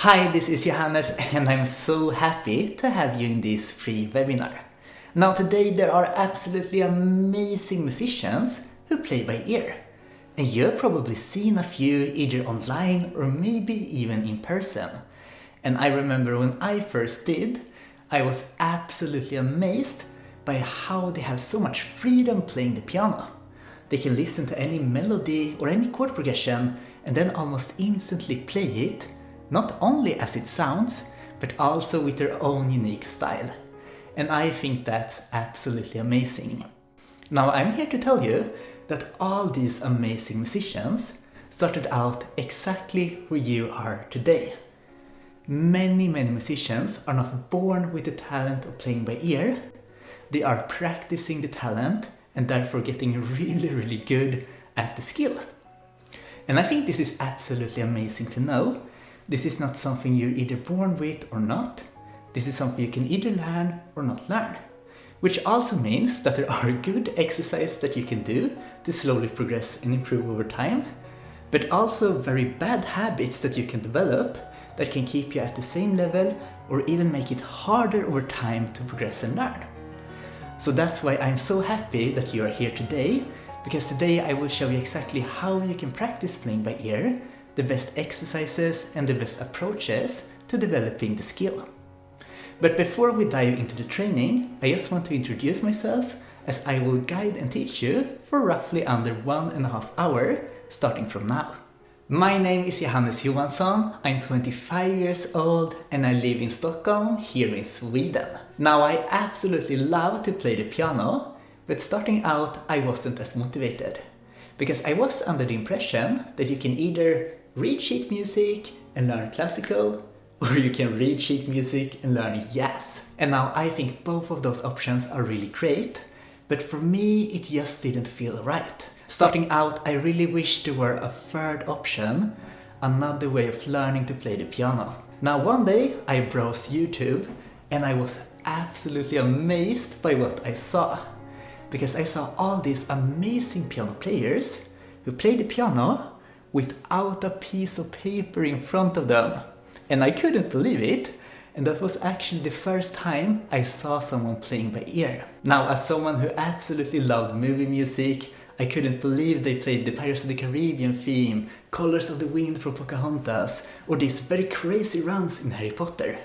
Hi, this is Johannes and I'm so happy to have you in this free webinar. Now today there are absolutely amazing musicians who play by ear. And you have probably seen a few either online or maybe even in person. And I remember when I first did, I was absolutely amazed by how they have so much freedom playing the piano. They can listen to any melody or any chord progression and then almost instantly play it, not only as it sounds, but also with their own unique style. And I think that's absolutely amazing. Now I'm here to tell you that all these amazing musicians started out exactly where you are today. Many musicians are not born with the talent of playing by ear. They are practicing the talent and therefore getting really good at the skill. And I think this is absolutely amazing to know. This is not something you're either born with or not. This is something you can either learn or not learn. Which also means that there are good exercises that you can do to slowly progress and improve over time, but also very bad habits that you can develop that can keep you at the same level or even make it harder over time to progress and learn. So that's why I'm so happy that you are here today, because today I will show you exactly how you can practice playing by ear, the best exercises and the best approaches to developing the skill. But before we dive into the training, I just want to introduce myself, as I will guide and teach you for roughly under 1.5 hours starting from now. My name is Johannes Johansson, I'm 25 years old and I live in Stockholm, here in Sweden. Now I absolutely love to play the piano, but starting out I wasn't as motivated. Because I was under the impression that you can either read sheet music and learn classical, or you can read sheet music and learn jazz. And now I think both of those options are really great, but for me it just didn't feel right. Starting out, I really wished there were a third option, another way of learning to play the piano. Now one day I browsed YouTube and I was absolutely amazed by what I saw. Because I saw all these amazing piano players who play the piano without a piece of paper in front of them. And I couldn't believe it, and that was actually the first time I saw someone playing by ear. Now, as someone who absolutely loved movie music, I couldn't believe they played the Pirates of the Caribbean theme, Colors of the Wind from Pocahontas, or these very crazy runs in Harry Potter.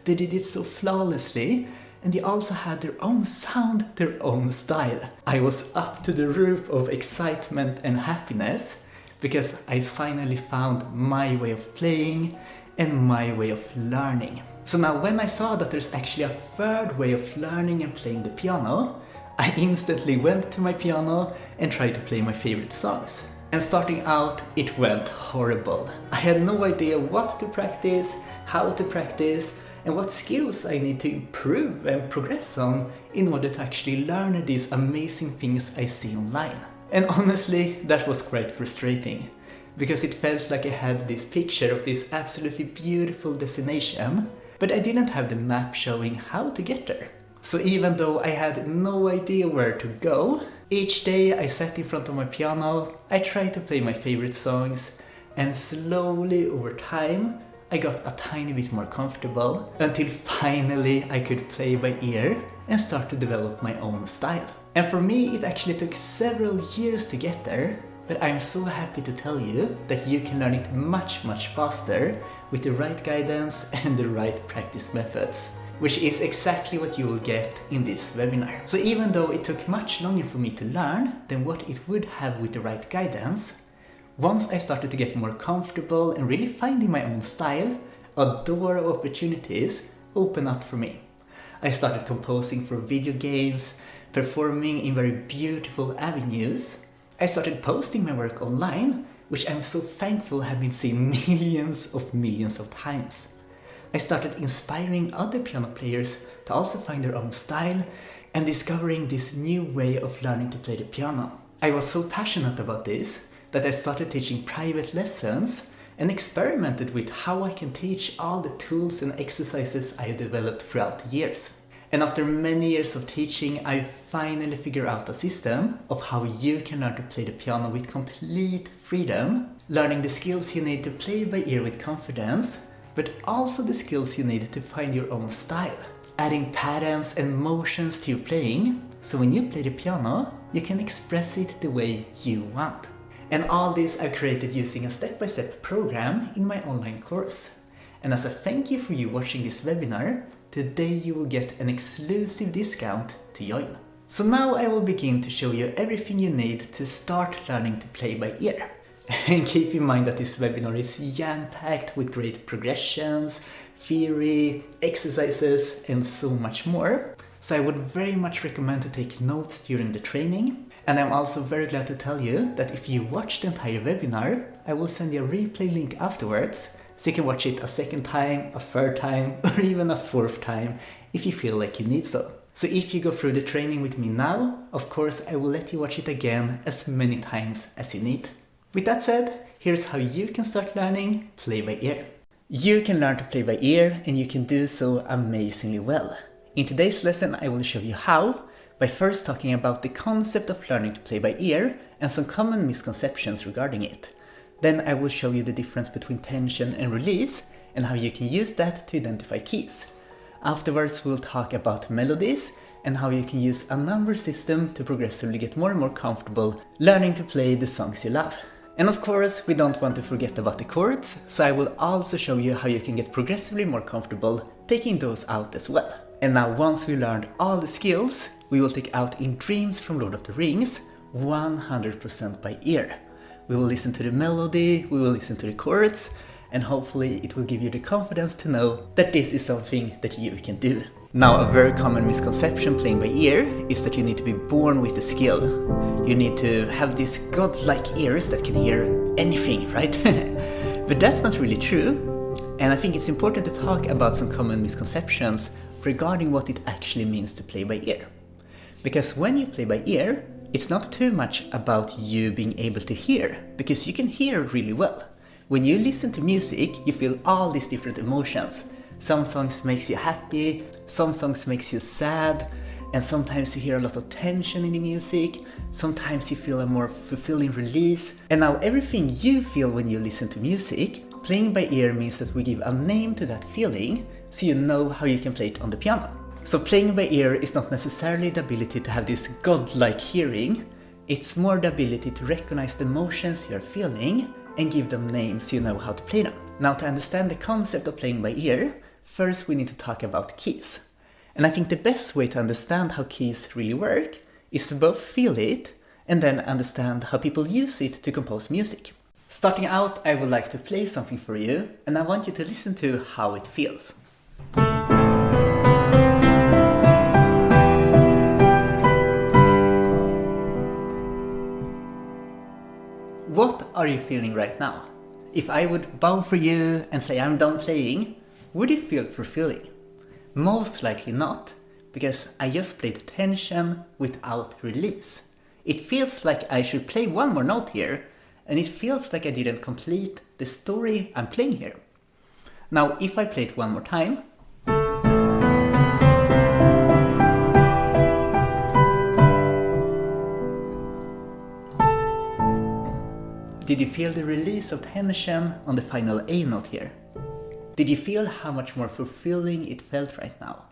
They did it so flawlessly, and they also had their own sound, their own style. I was up to the roof of excitement and happiness, because I finally found my way of playing and my way of learning. So now when I saw that there's actually a third way of learning and playing the piano, I instantly went to my piano and tried to play my favorite songs. And starting out, it went horrible. I had no idea what to practice, how to practice, and what skills I need to improve and progress on in order to actually learn these amazing things I see online. And honestly, that was quite frustrating, because it felt like I had this picture of this absolutely beautiful destination, but I didn't have the map showing how to get there. So even though I had no idea where to go, each day I sat in front of my piano, I tried to play my favorite songs, and slowly over time I got a tiny bit more comfortable until finally I could play by ear and start to develop my own style. And for me it actually took several years to get there, but I'm so happy to tell you that you can learn it much faster with the right guidance and the right practice methods, which is exactly what you will get in this webinar. So even though it took much longer for me to learn than what it would have with the right guidance, once I started to get more comfortable and really finding my own style, a door of opportunities opened up for me. I started composing for video games, performing in very beautiful avenues. I started posting my work online, which I'm so thankful have been seen millions of times. I started inspiring other piano players to also find their own style and discovering this new way of learning to play the piano. I was so passionate about this that I started teaching private lessons and experimented with how I can teach all the tools and exercises I have developed throughout the years. And after many years of teaching, I finally figured out a system of how you can learn to play the piano with complete freedom, learning the skills you need to play by ear with confidence, but also the skills you need to find your own style, adding patterns and motions to your playing, so when you play the piano, you can express it the way you want. And all this I've created using a step-by-step program in my online course. And as a thank you for you watching this webinar, today you will get an exclusive discount to join. So now I will begin to show you everything you need to start learning to play by ear. And keep in mind that this webinar is jam-packed with great progressions, theory, exercises, and so much more. So I would very much recommend to take notes during the training. And I'm also very glad to tell you that if you watch the entire webinar, I will send you a replay link afterwards, so you can watch it a second time, a third time, or even a fourth time if you feel like you need so. So if you go through the training with me now, of course I will let you watch it again as many times as you need. With that said, here's how you can start learning play by ear. You can learn to play by ear, and you can do so amazingly well. In today's lesson I will show you how, by first talking about the concept of learning to play by ear and some common misconceptions regarding it. Then I will show you the difference between tension and release and how you can use that to identify keys. Afterwards we'll talk about melodies and how you can use a number system to progressively get more and more comfortable learning to play the songs you love. And of course we don't want to forget about the chords, so I will also show you how you can get progressively more comfortable taking those out as well. And now once we learned all the skills, we will take out In Dreams from Lord of the Rings 100% by ear. We will listen to the melody, we will listen to the chords, and hopefully it will give you the confidence to know that this is something that you can do. Now, a very common misconception playing by ear is that you need to be born with the skill. You need to have these godlike ears that can hear anything, right? But that's not really true. And I think it's important to talk about some common misconceptions regarding what it actually means to play by ear. Because when you play by ear, it's not too much about you being able to hear, because you can hear really well. When you listen to music, you feel all these different emotions. Some songs makes you happy, some songs makes you sad, and sometimes you hear a lot of tension in the music, sometimes you feel a more fulfilling release. And now everything you feel when you listen to music, playing by ear means that we give a name to that feeling, so you know how you can play it on the piano. So playing by ear is not necessarily the ability to have this godlike hearing, it's more the ability to recognize the emotions you're feeling and give them names so you know how to play them. Now, to understand the concept of playing by ear, first we need to talk about keys. And I think the best way to understand how keys really work is to both feel it and then understand how people use it to compose music. Starting out, I would like to play something for you, and I want you to listen to how it feels. What are you feeling right now? If I would bow for you and say I'm done playing, would it feel fulfilling? Most likely not, because I just played tension without release. It feels like I should play one more note here, and it feels like I didn't complete the story I'm playing here. Now, if I play it one more time, did you feel the release of tension on the final A note here? Did you feel how much more fulfilling it felt right now?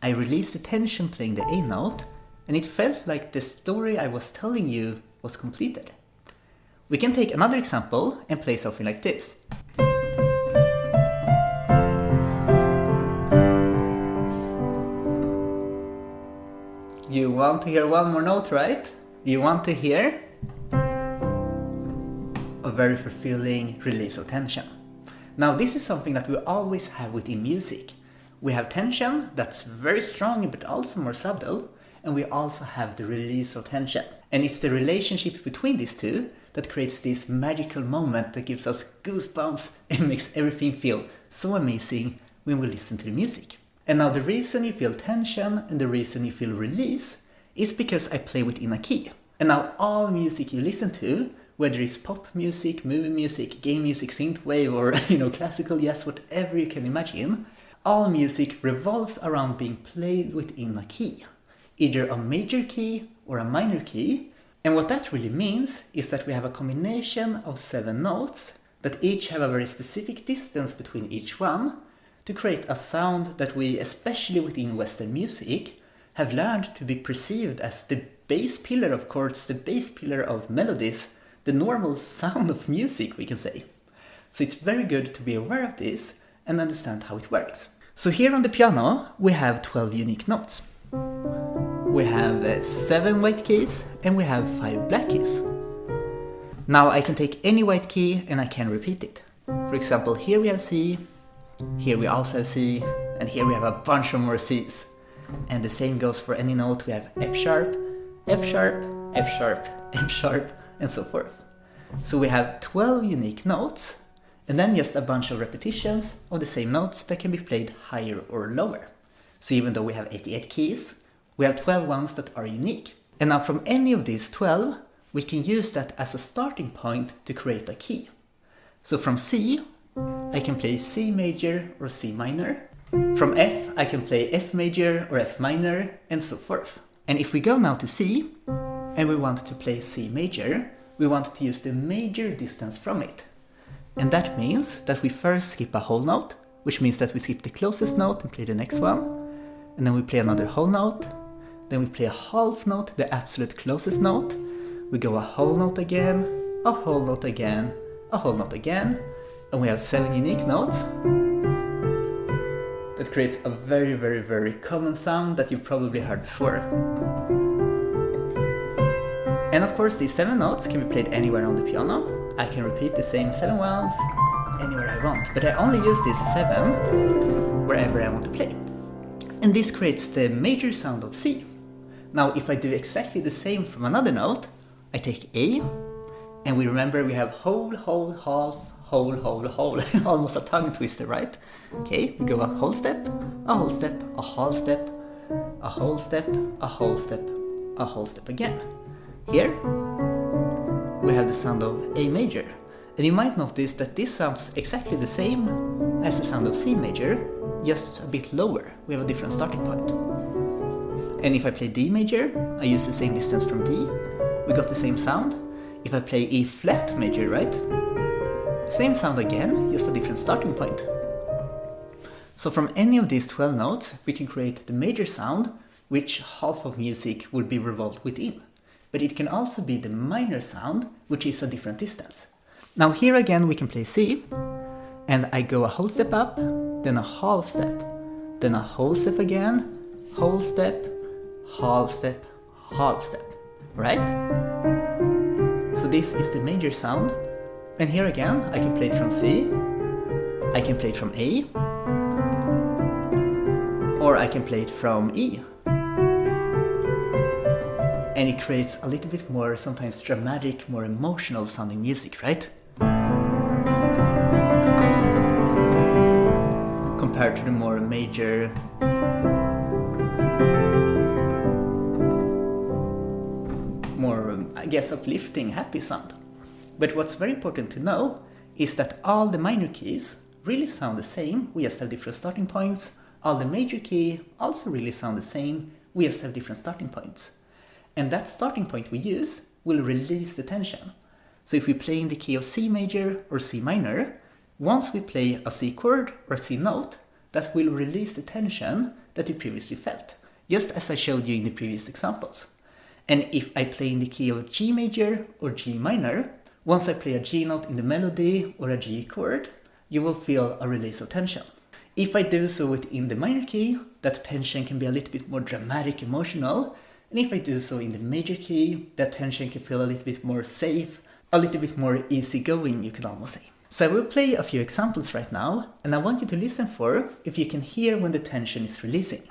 I released the tension playing the A note, and it felt like the story I was telling you was completed. We can take another example and play something like this. You want to hear one more note, right? You want to hear a very fulfilling release of tension. Now, this is something that we always have within music. We have tension that's very strong but also more subtle, and we also have the release of tension. And it's the relationship between these two that creates this magical moment that gives us goosebumps and makes everything feel so amazing when we listen to the music. And now the reason you feel tension and the reason you feel release is because I play within a key. And now all music you listen to, whether it's pop music, movie music, game music, synthwave, or classical jazz, whatever you can imagine, all music revolves around being played within a key, either a major key or a minor key. And what that really means is that we have a combination of 7 notes that each have a very specific distance between each one to create a sound that we, especially within Western music, have learned to be perceived as the base pillar of chords, the base pillar of melodies, the normal sound of music, we can say. So it's very good to be aware of this and understand how it works. So here on the piano, we have 12 unique notes. We have 7 white keys and we have 5 black keys. Now I can take any white key and I can repeat it. For example, here we have C, here we also have C, and here we have a bunch of more Cs. And the same goes for any note. We have F sharp, F sharp, F sharp, F sharp, and so forth. So we have 12 unique notes, and then just a bunch of repetitions of the same notes that can be played higher or lower. So even though we have 88 keys, we have 12 ones that are unique. And now from any of these 12, we can use that as a starting point to create a key. So from C, I can play C major or C minor. From F, I can play F major or F minor, and so forth. And if we go now to C, and we want to play C major, we want to use the major distance from it. And that means that we first skip a whole note, which means that we skip the closest note and play the next one. And then we play another whole note. Then we play a half note, the absolute closest note. We go a whole note again, a whole note again, a whole note again. And we have 7 unique notes. That creates a very, very, very common sound that you've probably heard before. And of course, these 7 notes can be played anywhere on the piano. I can repeat the same 7 ones anywhere I want, but I only use these 7 wherever I want to play. And this creates the major sound of C. Now, if I do exactly the same from another note, I take A, and we remember we have whole, whole, half, whole, whole, whole. Almost a tongue twister, right? Okay, we go a whole step, a whole step, a half step, a whole step, a whole step, a whole step again. Here, we have the sound of A major. And you might notice that this sounds exactly the same as the sound of C major, just a bit lower. We have a different starting point. And if I play D major, I use the same distance from D. We got the same sound. If I play E flat major, right? Same sound again, just a different starting point. So from any of these 12 notes, we can create the major sound, which half of music would be revolved within. But it can also be the minor sound, which is a different distance. Now here again we can play C, and I go a whole step up, then a half step, then a whole step again, whole step, half step, half step, right? So this is the major sound. And here again, I can play it from C, I can play it from A, or I can play it from E. And it creates a little bit more, sometimes dramatic, more emotional sounding music, right? Compared to the more major, more, I guess, uplifting, happy sound. But what's very important to know is that all the minor keys really sound the same, we just have different starting points. All the major key also really sound the same, we just have different starting points. And that starting point we use will release the tension. So if we play in the key of C major or C minor, once we play a C chord or a C note, that will release the tension that you previously felt, just as I showed you in the previous examples. And if I play in the key of G major or G minor, once I play a G note in the melody or a G chord, you will feel a release of tension. If I do so within the minor key, that tension can be a little bit more dramatic, emotional. And if I do so in the major key, that tension can feel a little bit more safe, a little bit more easygoing, you could almost say. So I will play a few examples right now, and I want you to listen for if you can hear when the tension is releasing.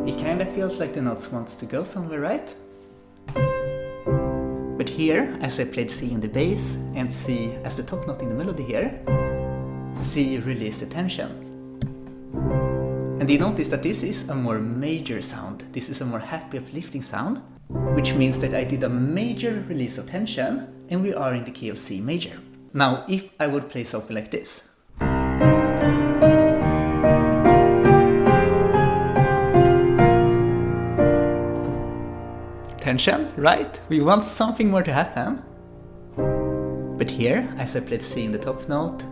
It kind of feels like the notes wants to go somewhere, right? But here, as I played C in the bass and C as the top note in the melody here, C released the tension. And you notice that this is a more major sound. This is a more happy, uplifting sound, which means that I did a major release of tension and we are in the key of C major. Now, if I would play something like this. tension, right? We want something more to happen. But here, as I played C in the top note,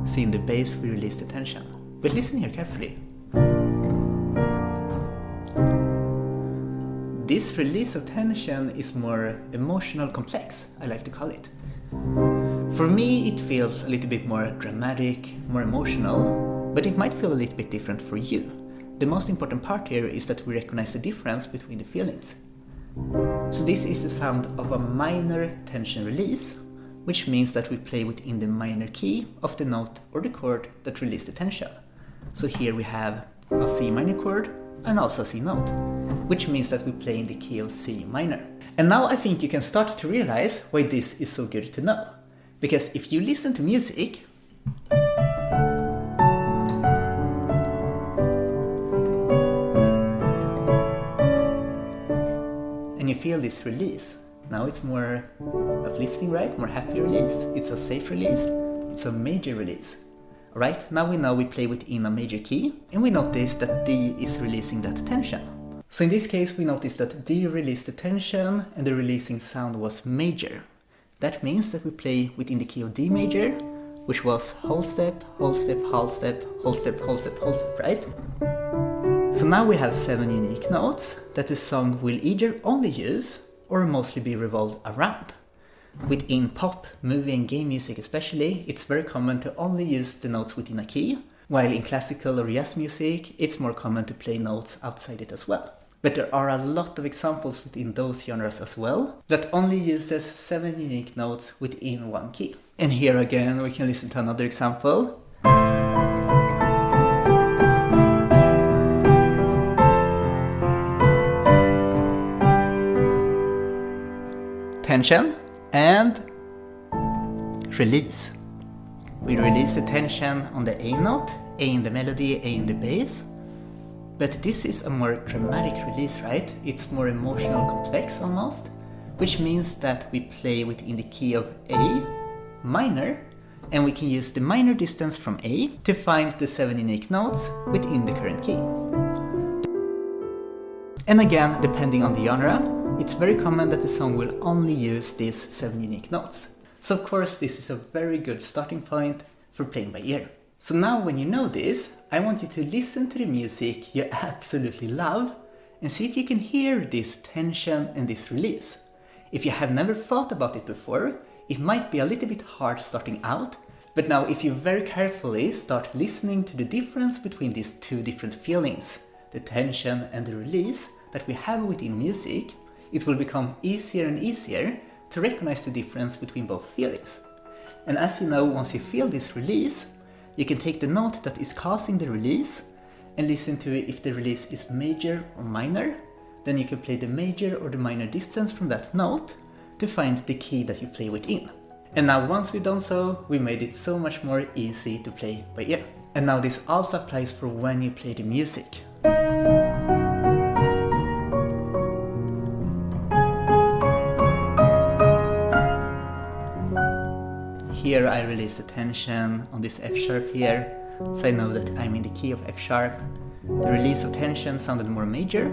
C in the bass, we release the tension. But listen here carefully. This release of tension is more emotional complex, I like to call it. For me, it feels a little bit more dramatic, more emotional, but it might feel a little bit different for you. The most important part here is that we recognize the difference between the feelings. So this is the sound of a minor tension release, which means that we play within the minor key of the note or the chord that released the tension. So here we have a C minor chord and also a C note, which means that we play in the key of C minor. And now I think you can start to realize why this is so good to know. Because if you listen to music, and you feel this release, now it's more uplifting, right? More happy release. It's a safe release. It's a major release. Alright, now we know we play within a major key, and we notice that D is releasing that tension. So in this case, we notice that D released the tension, and the releasing sound was major. That means that we play within the key of D major, which was whole step, whole step, whole step, whole step, whole step, whole step, right? So now we have 7 unique notes that the song will either only use or mostly be revolved around. Within pop, movie and game music especially, it's very common to only use the notes within a key, while in classical or jazz music, it's more common to play notes outside it as well. But there are a lot of examples within those genres as well that only uses 7 unique notes within one key. And here again we can listen to another example. Tension and release. We release the tension on the A note, A in the melody, A in the bass. But this is a more dramatic release, right? It's more emotional complex almost, which means that we play within the key of A minor, and we can use the minor distance from A to find the 7 unique notes within the current key. And again, depending on the genre, it's very common that the song will only use these 7 unique notes. So of course this is a very good starting point for playing by ear. So now when you know this, I want you to listen to the music you absolutely love and see if you can hear this tension and this release. If you have never thought about it before, it might be a little bit hard starting out, but now if you very carefully start listening to the difference between these two different feelings, the tension and the release that we have within music, it will become easier and easier to recognize the difference between both feelings. And as you know, once you feel this release, you can take the note that is causing the release and listen to it if the release is major or minor. Then you can play the major or the minor distance from that note to find the key that you play within. And now once we've done so, we made it so much more easy to play by ear. And now this also applies for when you play the music. Here I release the tension on this F sharp here, so I know that I'm in the key of F sharp. The release of tension sounded more major,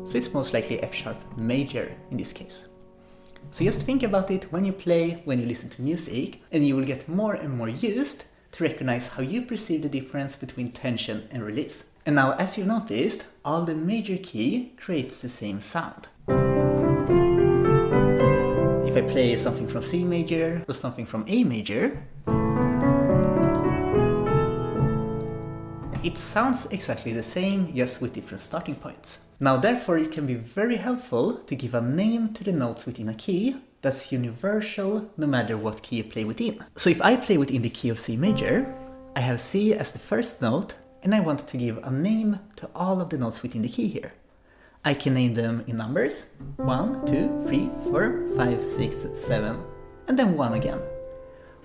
so it's most likely F sharp major in this case. So just think about it when you play, when you listen to music, and you will get more and more used to recognize how you perceive the difference between tension and release. And now as you noticed, all the major key creates the same sound. If I play something from C major or something from A major, it sounds exactly the same, just with different starting points. Now therefore it can be very helpful to give a name to the notes within a key that's universal no matter what key you play within. So if I play within the key of C major, I have C as the first note, and I want to give a name to all of the notes within the key here. I can name them in numbers, 1, 2, 3, 4, 5, 6, 7, and then 1 again.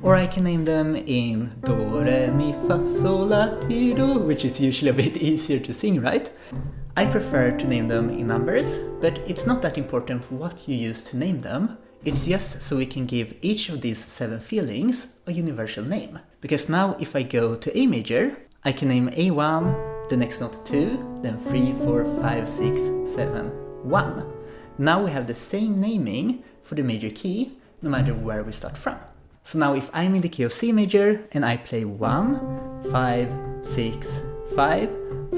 Or I can name them in do, re, mi, fa, sol, la, ti, do, which is usually a bit easier to sing, right? I prefer to name them in numbers, but it's not that important what you use to name them. It's just so we can give each of these 7 feelings a universal name. Because now if I go to A major, I can name A1, the next note 2, then 3, 4, 5, 6, 7, 1. Now we have the same naming for the major key, no matter where we start from. So now if I'm in the key of C major and I play 1, 5, 6, 5,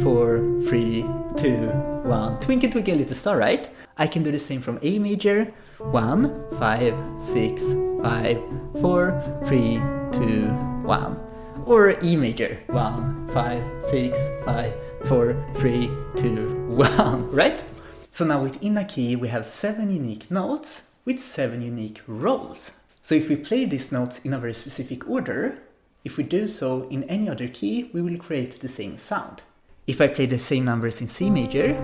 4, 3, 2, 1, twinkle twinkle little star, right? I can do the same from A major, 1, 5, 6, 5, 4, 3, 2, 1. Or E major, 1, 5, 6, 5, 4, 3, 2, 1, right? So now within a key we have 7 unique notes with 7 unique roles. So if we play these notes in a very specific order, if we do so in any other key, we will create the same sound. If I play the same numbers in C major,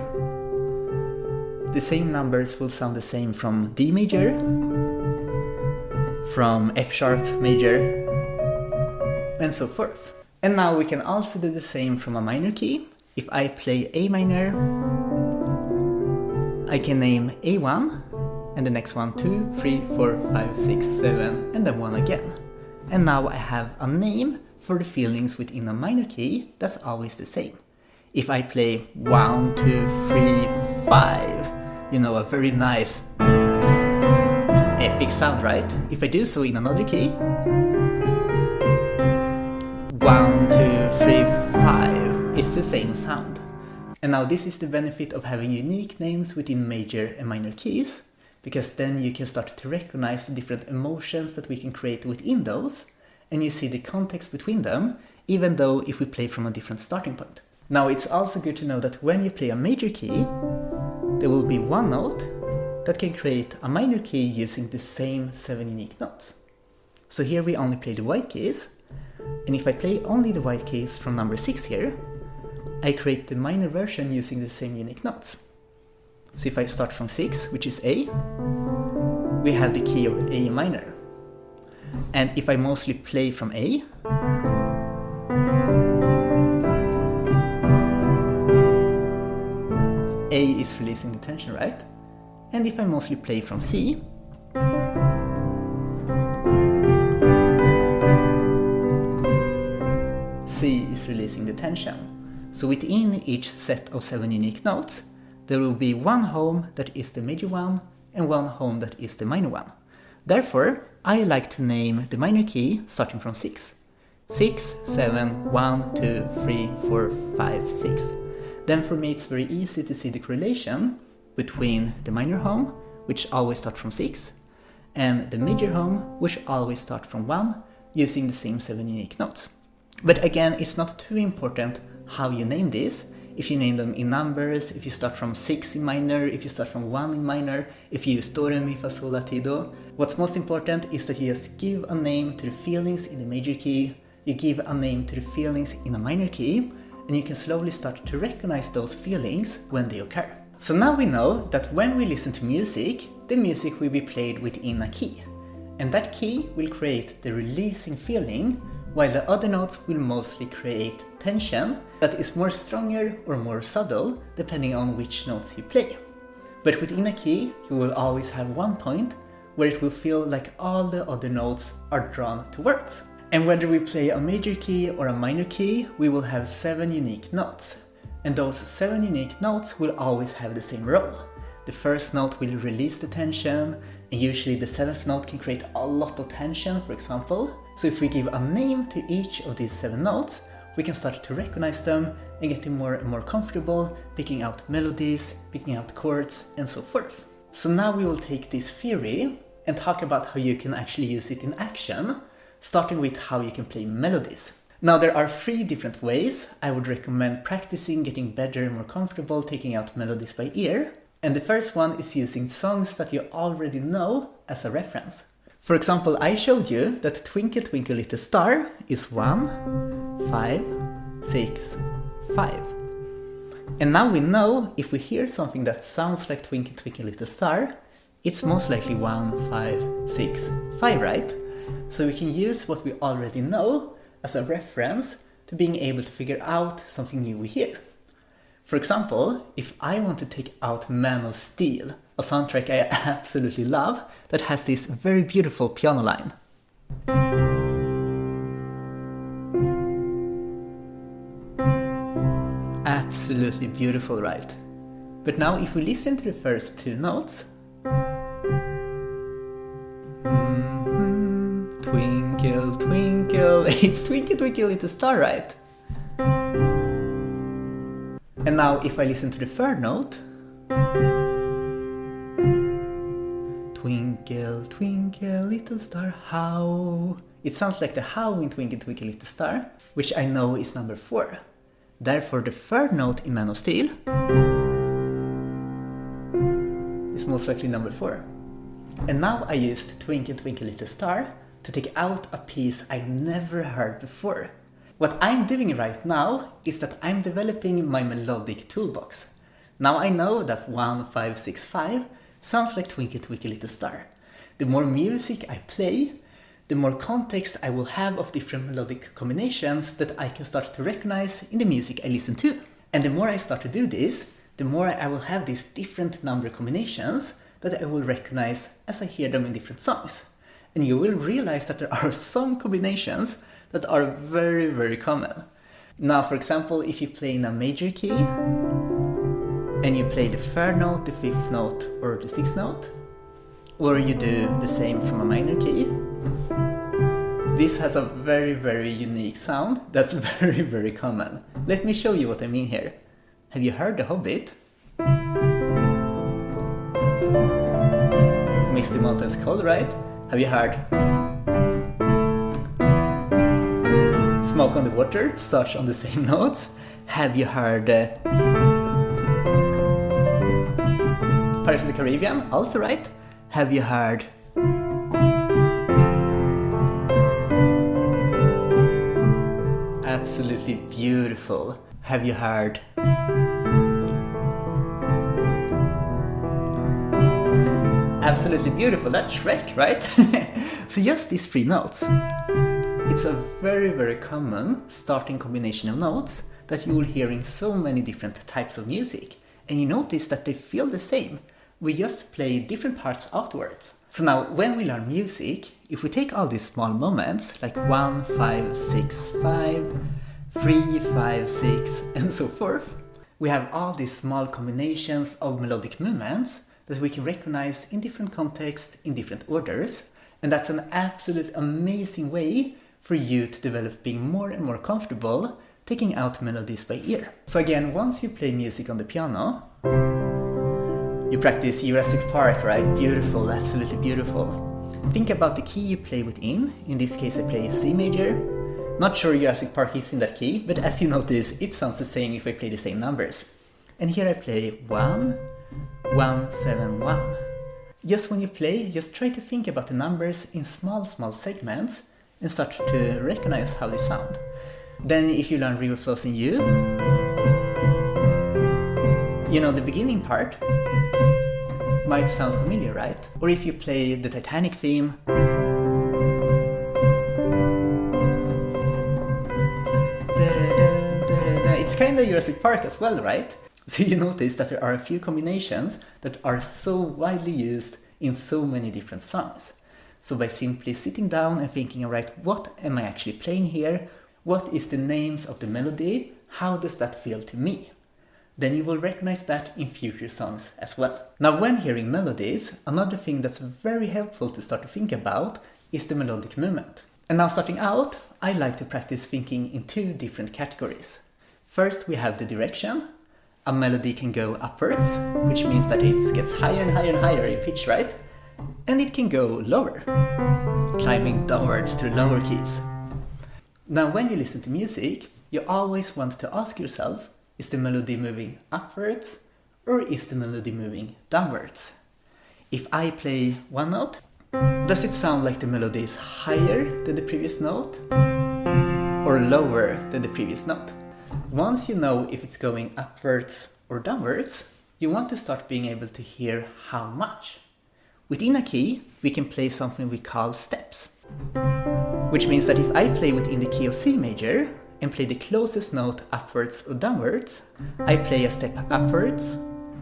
the same numbers will sound the same from D major, from F sharp major, and so forth. And now we can also do the same from a minor key. If I play A minor, I can name A1, and the next one 2, 3, 4, 5, 6, 7, and then 1 again. And now I have a name for the feelings within a minor key that's always the same. If I play 1, 2, 3, 5, you know, a very nice epic sound, right? If I do so in another key, 1, 2, 3, 5, it's the same sound. And now this is the benefit of having unique names within major and minor keys, because then you can start to recognize the different emotions that we can create within those, and you see the context between them, even though if we play from a different starting point. Now it's also good to know that when you play a major key, there will be one note that can create a minor key using the same 7 unique notes. So here we only play the white keys, and if I play only the white keys from number 6 here, I create the minor version using the same unique notes. So if I start from 6, which is A, we have the key of A minor. And if I mostly play from A, A is releasing the tension, right? And if I mostly play from C, C is releasing the tension. So within each set of 7 unique notes, there will be one home that is the major one and one home that is the minor one. Therefore, I like to name the minor key starting from 6. 6, 7, 1, 2, 3, 4, 5, 6. Then for me it's very easy to see the correlation between the minor home, which always starts from 6, and the major home, which always starts from 1, using the same 7 unique notes. But again, it's not too important how you name this. If you name them in numbers, if you start from 6 in minor, if you start from 1 in minor, if you use do, re, mi, fa, sol, la, ti, do. What's most important is that you just give a name to the feelings in the major key, you give a name to the feelings in a minor key, and you can slowly start to recognize those feelings when they occur. So now we know that when we listen to music, the music will be played within a key. And that key will create the releasing feeling, while the other notes will mostly create tension that is more stronger or more subtle depending on which notes you play. But within a key, you will always have one point where it will feel like all the other notes are drawn towards. And whether we play a major key or a minor key, we will have 7 unique notes. And those 7 unique notes will always have the same role. The first note will release the tension, and usually the 7th note can create a lot of tension, for example. So if we give a name to each of these 7 notes, we can start to recognize them and getting more and more comfortable picking out melodies, picking out chords, and so forth. So now we will take this theory and talk about how you can actually use it in action, starting with how you can play melodies. Now there are 3 different ways I would recommend practicing getting better and more comfortable taking out melodies by ear. And the first one is using songs that you already know as a reference. For example, I showed you that Twinkle Twinkle Little Star is 1, 5, 6, 5. And now we know if we hear something that sounds like Twinkle Twinkle Little Star, it's most likely 1, 5, 6, 5, right? So we can use what we already know as a reference to being able to figure out something new we hear. For example, if I want to take out Man of Steel, a soundtrack I absolutely love that has this very beautiful piano line. Absolutely beautiful, right? But now if we listen to the first two notes, twinkle, twinkle, it's twinkle, twinkle, little star, right? And now if I listen to the third note, twinkle, twinkle, little star, how? It sounds like the how in Twinkle, Twinkle, Little Star, which I know is number 4. Therefore, the third note in Man of Steel is most likely number 4. And now I used Twinkle, Twinkle, Little Star to take out a piece I never heard before. What I'm doing right now is that I'm developing my melodic toolbox. Now I know that 1, 5, 6, 5 sounds like Twinkle, Twinkle, Little Star. The more music I play, the more context I will have of different melodic combinations that I can start to recognize in the music I listen to. And the more I start to do this, the more I will have these different number combinations that I will recognize as I hear them in different songs. And you will realize that there are some combinations that are very, very common. Now, for example, if you play in a major key, and you play the 3rd note, the 5th note, or the 6th note, or you do the same from a minor key, this has a very, very unique sound that's very, very common. Let me show you what I mean here. Have you heard The Hobbit? Misty Mountains Cold, right? Have you heard Smoke on the Water starts on the same notes? Have you heard Pirates of the Caribbean? Also right? Have you heard Absolutely Beautiful? Have you heard Absolutely Beautiful? That's Shrek, right? So just these 3 notes. It's a very, very common starting combination of notes that you will hear in so many different types of music. And you notice that they feel the same. We just play different parts afterwards. So now, when we learn music, if we take all these small moments, like 1, 5, 6, 5, 3, 5, 6, and so forth, we have all these small combinations of melodic movements that we can recognize in different contexts, in different orders, and that's an absolute amazing way for you to develop being more and more comfortable taking out melodies by ear. So again, once you play music on the piano, you practice Jurassic Park, right? Beautiful, absolutely beautiful. Think about the key you play within. In this case, I play C major. Not sure Jurassic Park is in that key, but as you notice, it sounds the same if I play the same numbers. And here I play 1, 1, 7, 1. Just when you play, just try to think about the numbers in small segments and start to recognize how they sound. Then if you learn river flows in U, you know the beginning part might sound familiar, right? Or if you play the Titanic theme, it's kind of Jurassic Park as well, right? So you notice that there are a few combinations that are so widely used in so many different songs. So by simply sitting down and thinking, alright, what am I actually playing here? What is the names of the melody? How does that feel to me? Then you will recognize that in future songs as well. Now, when hearing melodies, another thing that's very helpful to start to think about is the melodic movement. And now starting out, I like to practice thinking in 2 different categories. First, we have the direction. A melody can go upwards, which means that it gets higher and higher and higher in pitch, right? And it can go lower, climbing downwards to the lower keys. Now, when you listen to music, you always want to ask yourself, is the melody moving upwards or is the melody moving downwards? If I play one note, does it sound like the melody is higher than the previous note or lower than the previous note? Once you know if it's going upwards or downwards, you want to start being able to hear how much. Within a key, we can play something we call steps, which means that if I play within the key of C major and play the closest note upwards or downwards, I play a step upwards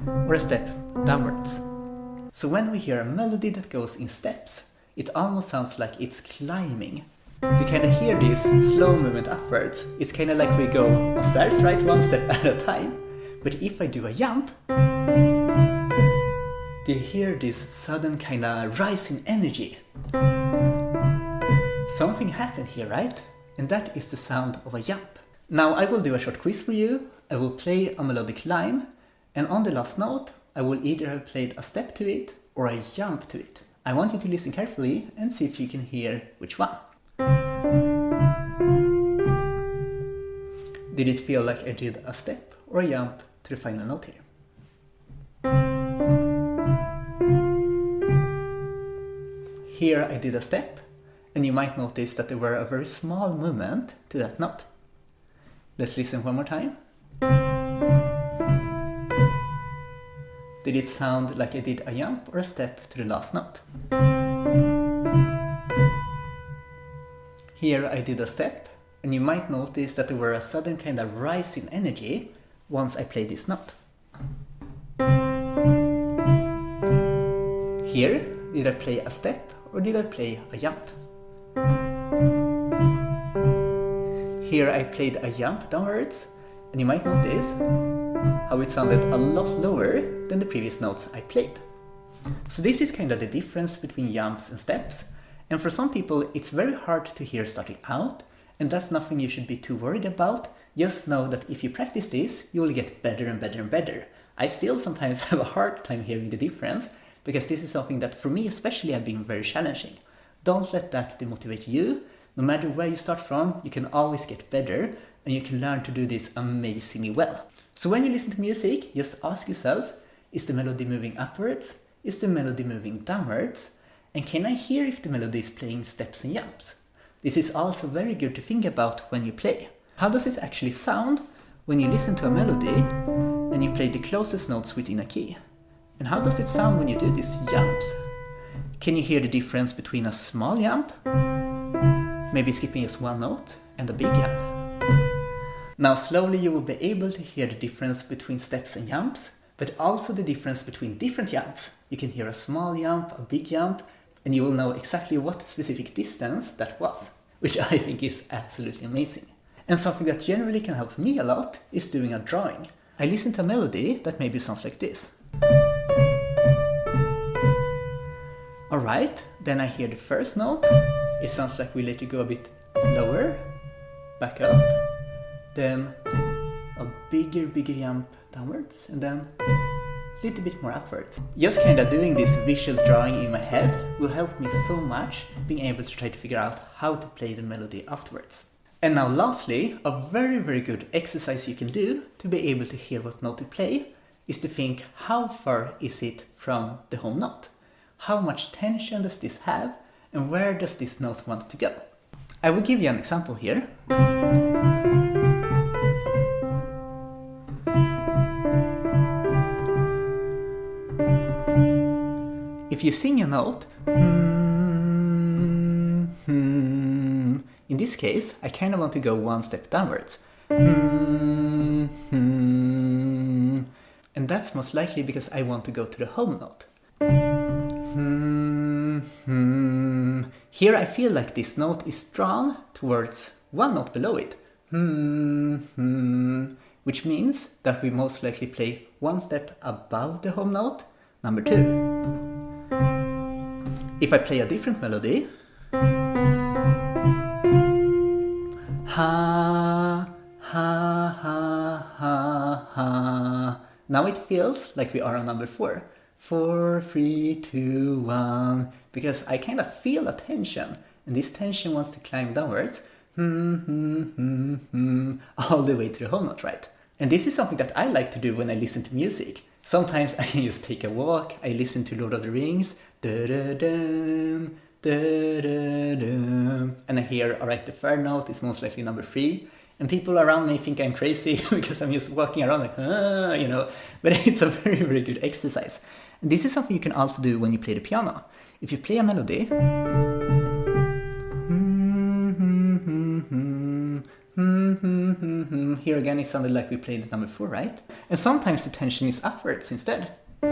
or a step downwards. So when we hear a melody that goes in steps, it almost sounds like it's climbing. You kind of hear this slow movement upwards. It's kind of like we go stairs, right? One step at a time. But if I do a jump, do you hear this sudden kind of rise in energy? Something happened here, right? And that is the sound of a jump. Now I will do a short quiz for you. I will play a melodic line, and on the last note, I will either have played a step to it or a jump to it. I want you to listen carefully and see if you can hear which one. Did it feel like I did a step or a jump to the final note here? Here I did a step, and you might notice that there were a very small movement to that note. Let's listen one more time. Did it sound like I did a jump or a step to the last note? Here I did a step, and you might notice that there were a sudden kind of rise in energy once I played this note. Here, did I play a step or did I play a jump? Here I played a jump downwards, and you might notice how it sounded a lot lower than the previous notes I played. So this is kind of the difference between jumps and steps, and for some people it's very hard to hear starting out, and that's nothing you should be too worried about. Just know that if you practice this, you will get better and better and better. I still sometimes have a hard time hearing the difference, because this is something that for me especially have been very challenging. Don't let that demotivate you. No matter where you start from, you can always get better, and you can learn to do this amazingly well. So when you listen to music, just ask yourself, is the melody moving upwards? Is the melody moving downwards? And can I hear if the melody is playing steps and jumps? This is also very good to think about when you play. How does it actually sound when you listen to a melody and you play the closest notes within a key? And how does it sound when you do these jumps? Can you hear the difference between a small jump, maybe skipping just one note, and a big jump? Now slowly you will be able to hear the difference between steps and jumps, but also the difference between different jumps. You can hear a small jump, a big jump, and you will know exactly what specific distance that was, which I think is absolutely amazing. And something that generally can help me a lot is doing a drawing. I listen to a melody that maybe sounds like this. Alright, then I hear the first note. It sounds like we let it go a bit lower, back up, then a bigger jump downwards, and then a little bit more upwards. Just kind of doing this visual drawing in my head will help me so much being able to try to figure out how to play the melody afterwards. And now lastly, a very good exercise you can do to be able to hear what note to play is to think, how far is it from the home note? How much tension does this have, and where does this note want to go? I will give you an example here. If you sing a note, in this case, I kind of want to go one step downwards. And that's most likely because I want to go to the home note. Here I feel like this note is drawn towards one note below it, which means that we most likely play one step above the home note, number 2. If I play a different melody, ha, ha, ha, ha, ha. Now it feels like we are on number 4. 4, 3, 2, 1, because I kind of feel a tension, and this tension wants to climb downwards, all the way to the home note, right? And this is something that I like to do when I listen to music. Sometimes I can just take a walk, I listen to Lord of the Rings, da-da-dum, da-da-dum, and I hear, alright, the third note is most likely number 3, and people around me think I'm crazy because I'm just walking around like, you know, but it's a very good exercise. And this is something you can also do when you play the piano. If you play a melody, here again it sounded like we played number 4, right? And sometimes the tension is upwards instead. It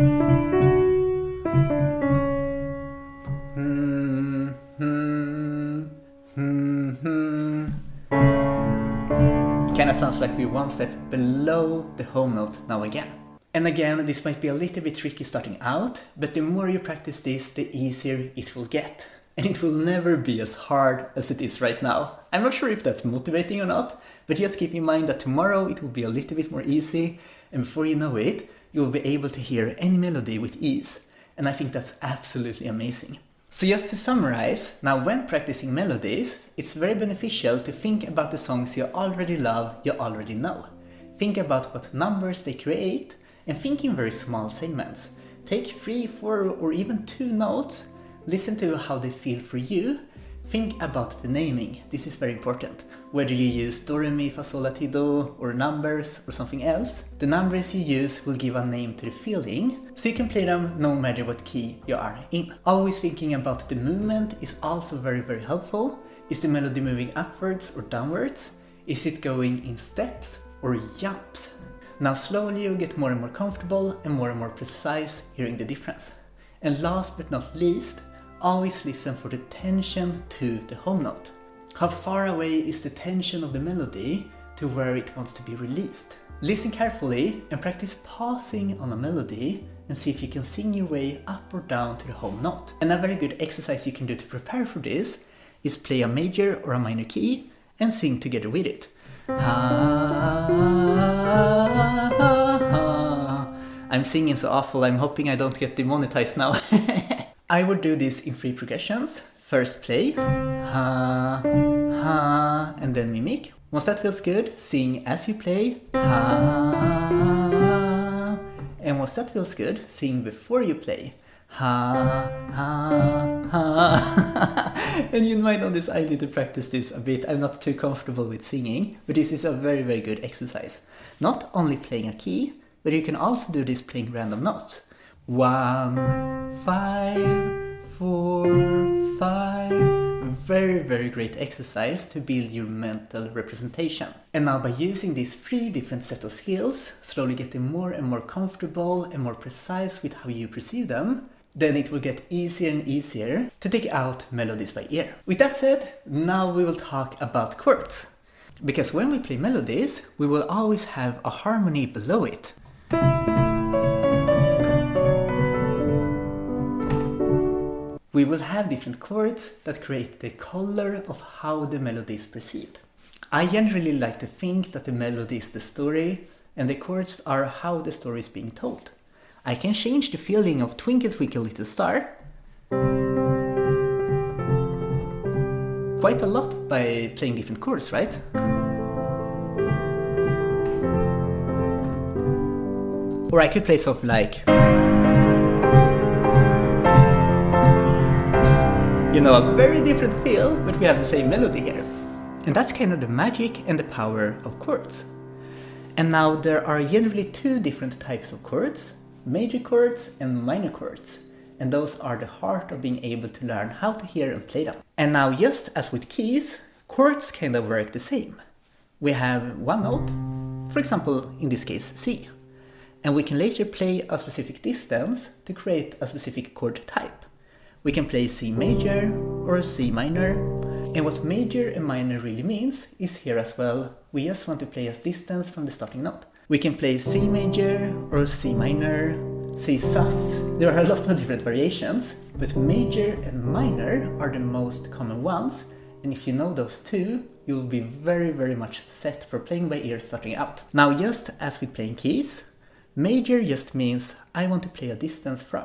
kind Kinda sounds like we're one step below the home note now again. And again, this might be a little bit tricky starting out, but the more you practice this, the easier it will get. And it will never be as hard as it is right now. I'm not sure if that's motivating or not, but just keep in mind that tomorrow it will be a little bit more easy, and before you know it, you will be able to hear any melody with ease. And I think that's absolutely amazing. So just to summarize, now when practicing melodies, it's very beneficial to think about the songs you already love, you already know. Think about what numbers they create, and think in very small segments. Take 3, 4, or even 2 notes, listen to how they feel for you. Think about the naming, this is very important. Whether you use do, re, mi, fa, sol, la, ti, do, or numbers, or something else, the numbers you use will give a name to the feeling, so you can play them no matter what key you are in. Always thinking about the movement is also very, very helpful. Is the melody moving upwards or downwards? Is it going in steps or jumps? Now slowly you get more and more comfortable and more precise hearing the difference. And last but not least, always listen for the tension to the home note. How far away is the tension of the melody to where it wants to be released? Listen carefully and practice pausing on a melody and see if you can sing your way up or down to the home note. And a very good exercise you can do to prepare for this is play a major or a minor key and sing together with it. I'm singing so awful, I'm hoping I don't get demonetized now. I would do this in 3 progressions. First play, ha, ha, and then mimic. Once that feels good, sing as you play, ha, and once that feels good, sing before you play, ha, ha, ha. And you might notice I need to practice this a bit. I'm not too comfortable with singing, but this is a very, very good exercise. Not only playing a key, but you can also do this playing random notes. 1, 5, 4, 5. Very, very great exercise to build your mental representation. And now by using these 3 different set of skills, slowly getting more and more comfortable and more precise with how you perceive them, then it will get easier and easier to take out melodies by ear. With that said, now we will talk about chords. Because when we play melodies, we will always have a harmony below it. We will have different chords that create the color of how the melody is perceived. I generally like to think that the melody is the story and the chords are how the story is being told. I can change the feeling of Twinkle Twinkle Little Star quite a lot by playing different chords, right? Or I could play something like, you know, a very different feel, but we have the same melody here. And that's kind of the magic and the power of chords. And now there are generally 2 different types of chords, major chords and minor chords. And those are the heart of being able to learn how to hear and play them. And now just as with keys, chords kind of work the same. We have one note, for example, in this case C. And we can later play a specific distance to create a specific chord type. We can play C major or C minor, and what major and minor really means is here as well. We just want to play a distance from the starting note. We can play C major or C minor, C sus. There are a lot of different variations, but major and minor are the most common ones, and if you know those 2, you'll be very, very much set for playing by ear starting out. Now just as with playing keys, major just means I want to play a distance from.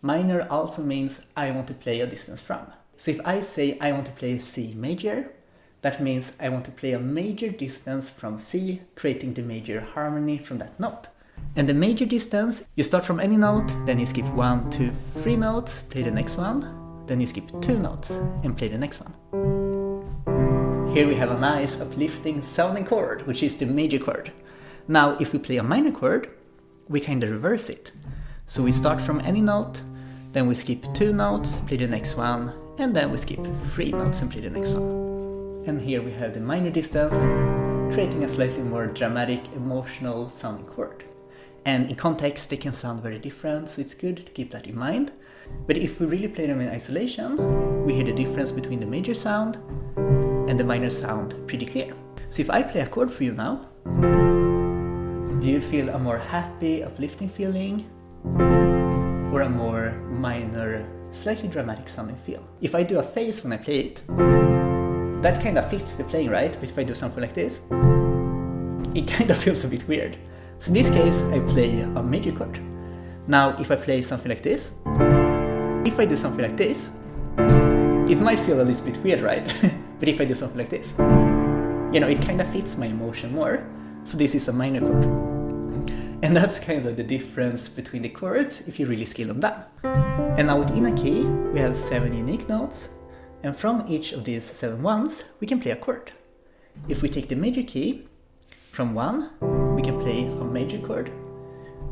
Minor also means I want to play a distance from. So if I say I want to play C major, that means I want to play a major distance from C, creating the major harmony from that note. And the major distance, you start from any note, then you skip 1, 2, 3 notes, play the next one, then you skip 2 notes and play the next one. Here we have a nice uplifting sounding chord, which is the major chord. Now if we play a minor chord, we kind of reverse it. So we start from any note, then we skip 2 notes, play the next one, and then we skip 3 notes and play the next one. And here we have the minor distance, creating a slightly more dramatic, emotional sounding chord. And in context they can sound very different, so it's good to keep that in mind. But if we really play them in isolation, we hear the difference between the major sound and the minor sound pretty clear. So if I play a chord for you now, do you feel a more happy, uplifting feeling? Or a more minor, slightly dramatic sounding feel? If I do a phrase when I play it, that kind of fits the playing, right? But if I do something like this, it kind of feels a bit weird. So in this case, I play a major chord. Now, if I play something like this, if I do something like this, it might feel a little bit weird, right? But if I do something like this, you know, it kind of fits my emotion more. So this is a minor chord. And that's kind of the difference between the chords if you really scale them down. And now within a key, we have 7 unique notes. And from each of these 7 ones, we can play a chord. If we take the major key, from 1, we can play a major chord.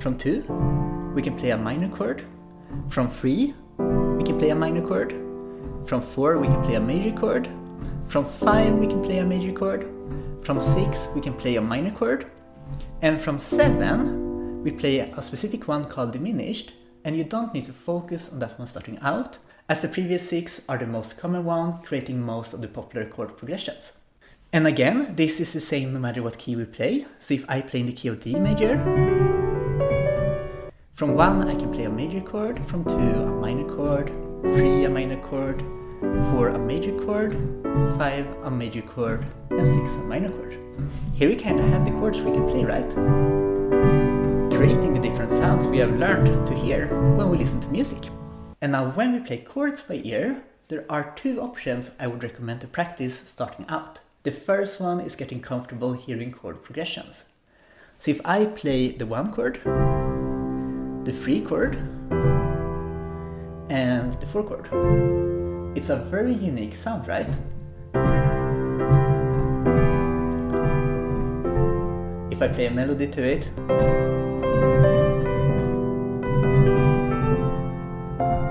From 2, we can play a minor chord. From 3, we can play a minor chord. From 4, we can play a major chord. From 5, we can play a major chord. From 6, we can play a minor chord. And from 7, we play a specific one called diminished, and you don't need to focus on that one starting out, as the previous 6 are the most common one, creating most of the popular chord progressions. And again, this is the same no matter what key we play. So if I play in the key of D major, from 1 I can play a major chord, from 2 a minor chord, 3 a minor chord, 4 a major chord, 5 a major chord, and 6 a minor chord. Here we kind of have the chords we can play, right? Creating the different sounds we have learned to hear when we listen to music. And now when we play chords by ear, there are 2 options I would recommend to practice starting out. The first one is getting comfortable hearing chord progressions. So if I play the 1 chord, the 3 chord, and the 4 chord, it's a very unique sound, right? If I play a melody to it,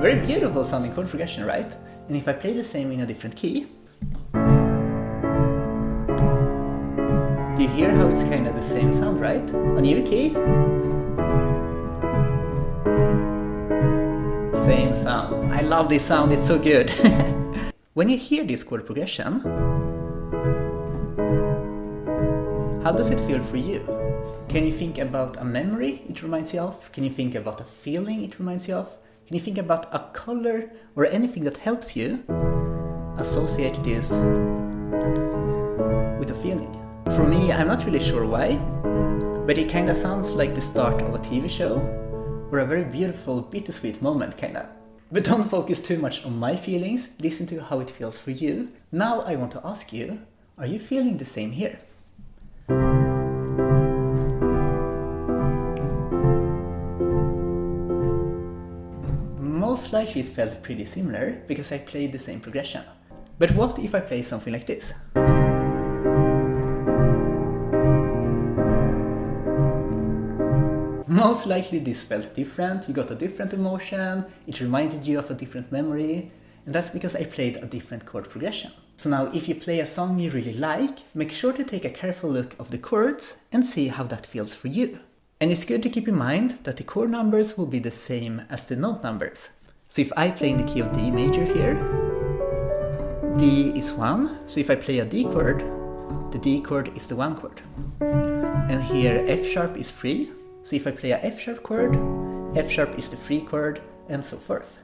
very beautiful sounding chord progression, right? And if I play the same in a different key, do you hear how it's kind of the same sound, right? A new key, same sound. I love this sound, it's so good. When you hear this chord progression, how does it feel for you? Can you think about a memory it reminds you of? Can you think about a feeling it reminds you of? Can you think about a color or anything that helps you associate this with a feeling? For me, I'm not really sure why, but it kind of sounds like the start of a TV show or a very beautiful bittersweet moment, kind of. But don't focus too much on my feelings, listen to how it feels for you. Now I want to ask you, are you feeling the same here? Most likely it felt pretty similar because I played the same progression. But what if I play something like this? Most likely this felt different, you got a different emotion, it reminded you of a different memory, and that's because I played a different chord progression. So now if you play a song you really like, make sure to take a careful look of the chords and see how that feels for you. And it's good to keep in mind that the chord numbers will be the same as the note numbers. So if I play in the key of D major here, D is 1, so if I play a D chord, the D chord is the 1 chord. And here F sharp is 3, so if I play a F sharp chord, F sharp is the 3 chord, and so forth.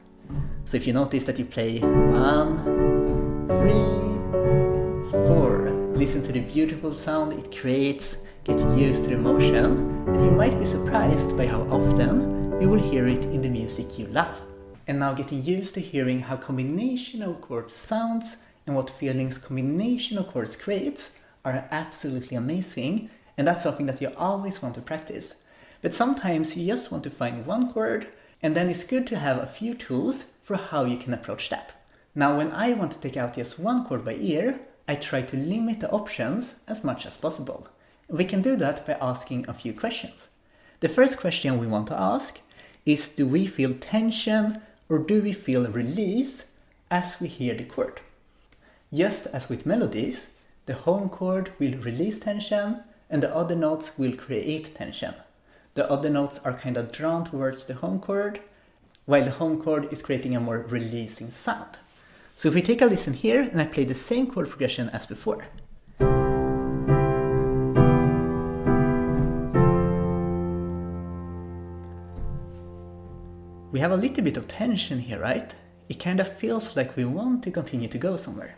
So if you notice that you play 1, 3, 4, listen to the beautiful sound it creates, get used to the emotion, and you might be surprised by how often you will hear it in the music you love. And now getting used to hearing how combination of chords sounds and what feelings combination of chords creates are absolutely amazing, and that's something that you always want to practice. But sometimes you just want to find one chord, and then it's good to have a few tools for how you can approach that. Now when I want to take out just one chord by ear, I try to limit the options as much as possible. We can do that by asking a few questions. The first question we want to ask is, do we feel tension or do we feel release as we hear the chord? Just as with melodies, the home chord will release tension and the other notes will create tension. The other notes are kind of drawn towards the home chord, while the home chord is creating a more releasing sound. So if we take a listen here and I play the same chord progression as before. We have a little bit of tension here, right? It kind of feels like we want to continue to go somewhere.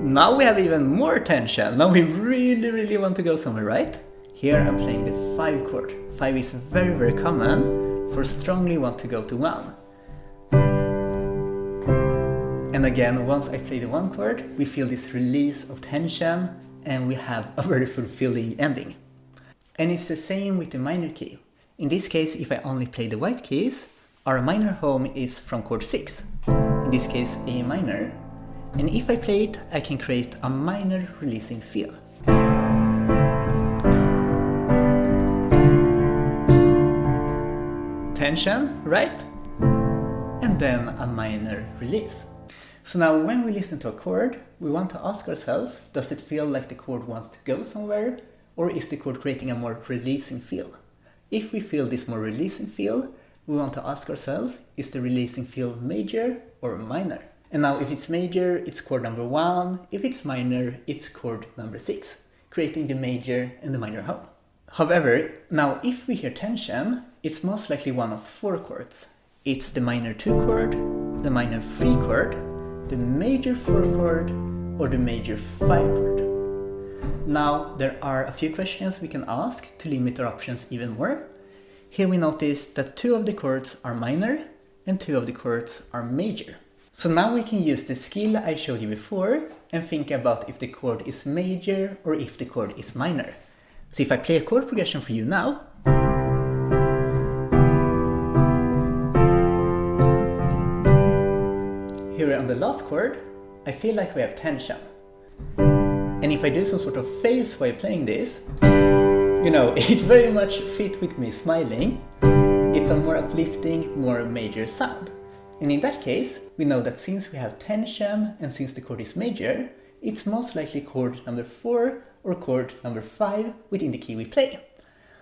Now we have even more tension. Now we really want to go somewhere, right? Here I'm playing the 5 chord. 5 is very common for strongly want to go to 1. And again, once I play the 1 chord, we feel this release of tension and we have a very fulfilling ending. And it's the same with the minor key. In this case, if I only play the white keys, our minor home is from chord 6. In this case, A minor. And if I play it, I can create a minor releasing feel. Tension, right? And then a minor release. So now when we listen to a chord, we want to ask ourselves, does it feel like the chord wants to go somewhere? Or is the chord creating a more releasing feel? If we feel this more releasing feel, we want to ask ourselves, is the releasing feel major or minor? And now if it's major, it's chord number 1. If it's minor, it's chord number 6, creating the major and the minor home. However, now if we hear tension, it's most likely one of 4 chords. It's the minor 2 chord, the minor 3 chord, the major 4 chord, or the major 5 chord. Now there are a few questions we can ask to limit our options even more. Here we notice that 2 of the chords are minor and 2 of the chords are major. So now we can use the skill I showed you before and think about if the chord is major or if the chord is minor. So if I play a chord progression for you now, here on the last chord, I feel like we have tension. And if I do some sort of face while playing this, you know, it very much fit with me smiling. It's a more uplifting, more major sound. And in that case, we know that since we have tension and since the chord is major, it's most likely chord number 4 or chord number 5 within the key we play.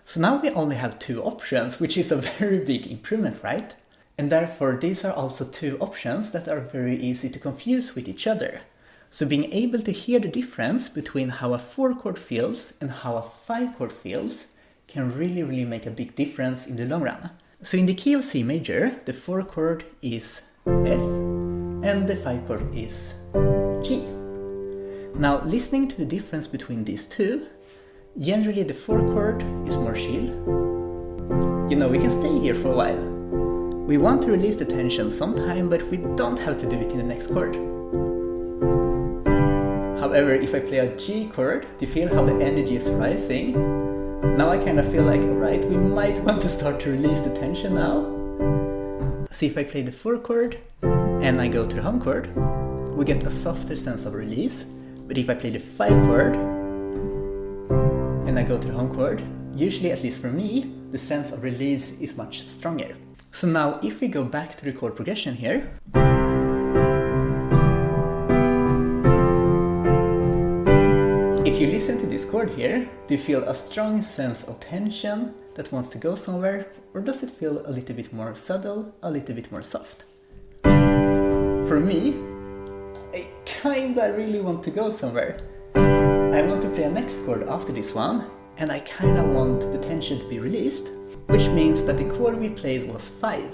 So now we only have 2 options, which is a very big improvement, right? And therefore these are also 2 options that are very easy to confuse with each other. So being able to hear the difference between how a 4 chord feels and how a 5 chord feels can really make a big difference in the long run. So in the key of C major, the 4 chord is F and the 5 chord is G. Now listening to the difference between these 2, generally the 4 chord is more chill. You know, we can stay here for a while. We want to release the tension sometime, but we don't have to do it in the next chord. However, if I play a G chord, do you feel how the energy is rising? Now I kind of feel like, alright, we might want to start to release the tension now. So if I play the 4 chord and I go to the home chord, we get a softer sense of release. But if I play the 5 chord and I go to the home chord, usually, at least for me, the sense of release is much stronger. So now if we go back to the chord progression here, if you listen to this chord here, do you feel a strong sense of tension that wants to go somewhere, or does it feel a little bit more subtle, a little bit more soft? For me, I kinda really want to go somewhere. I want to play a next chord after this one, and I kinda want the tension to be released, which means that the chord we played was 5.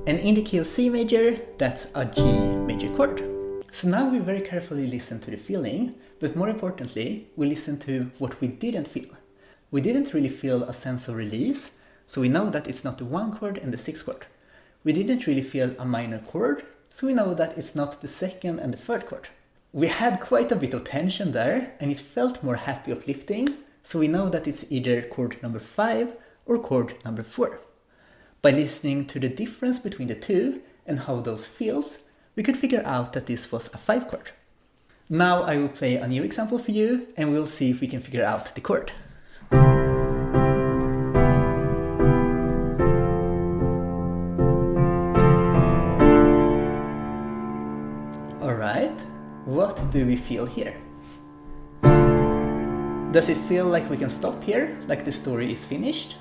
And in the key of C major, that's a G major chord. So now we very carefully listen to the feeling, but more importantly, we listen to what we didn't feel. We didn't really feel a sense of release, so we know that it's not the 1 chord and the 6 chord. We didn't really feel a minor chord, so we know that it's not the 2nd and the 3rd chord. We had quite a bit of tension there, and it felt more happy uplifting, so we know that it's either chord number 5 or chord number 4. By listening to the difference between the 2 and how those feels, we could figure out that this was a 5 chord. Now I will play a new example for you, and we'll see if we can figure out the chord. Alright, what do we feel here? Does it feel like we can stop here, like the story is finished?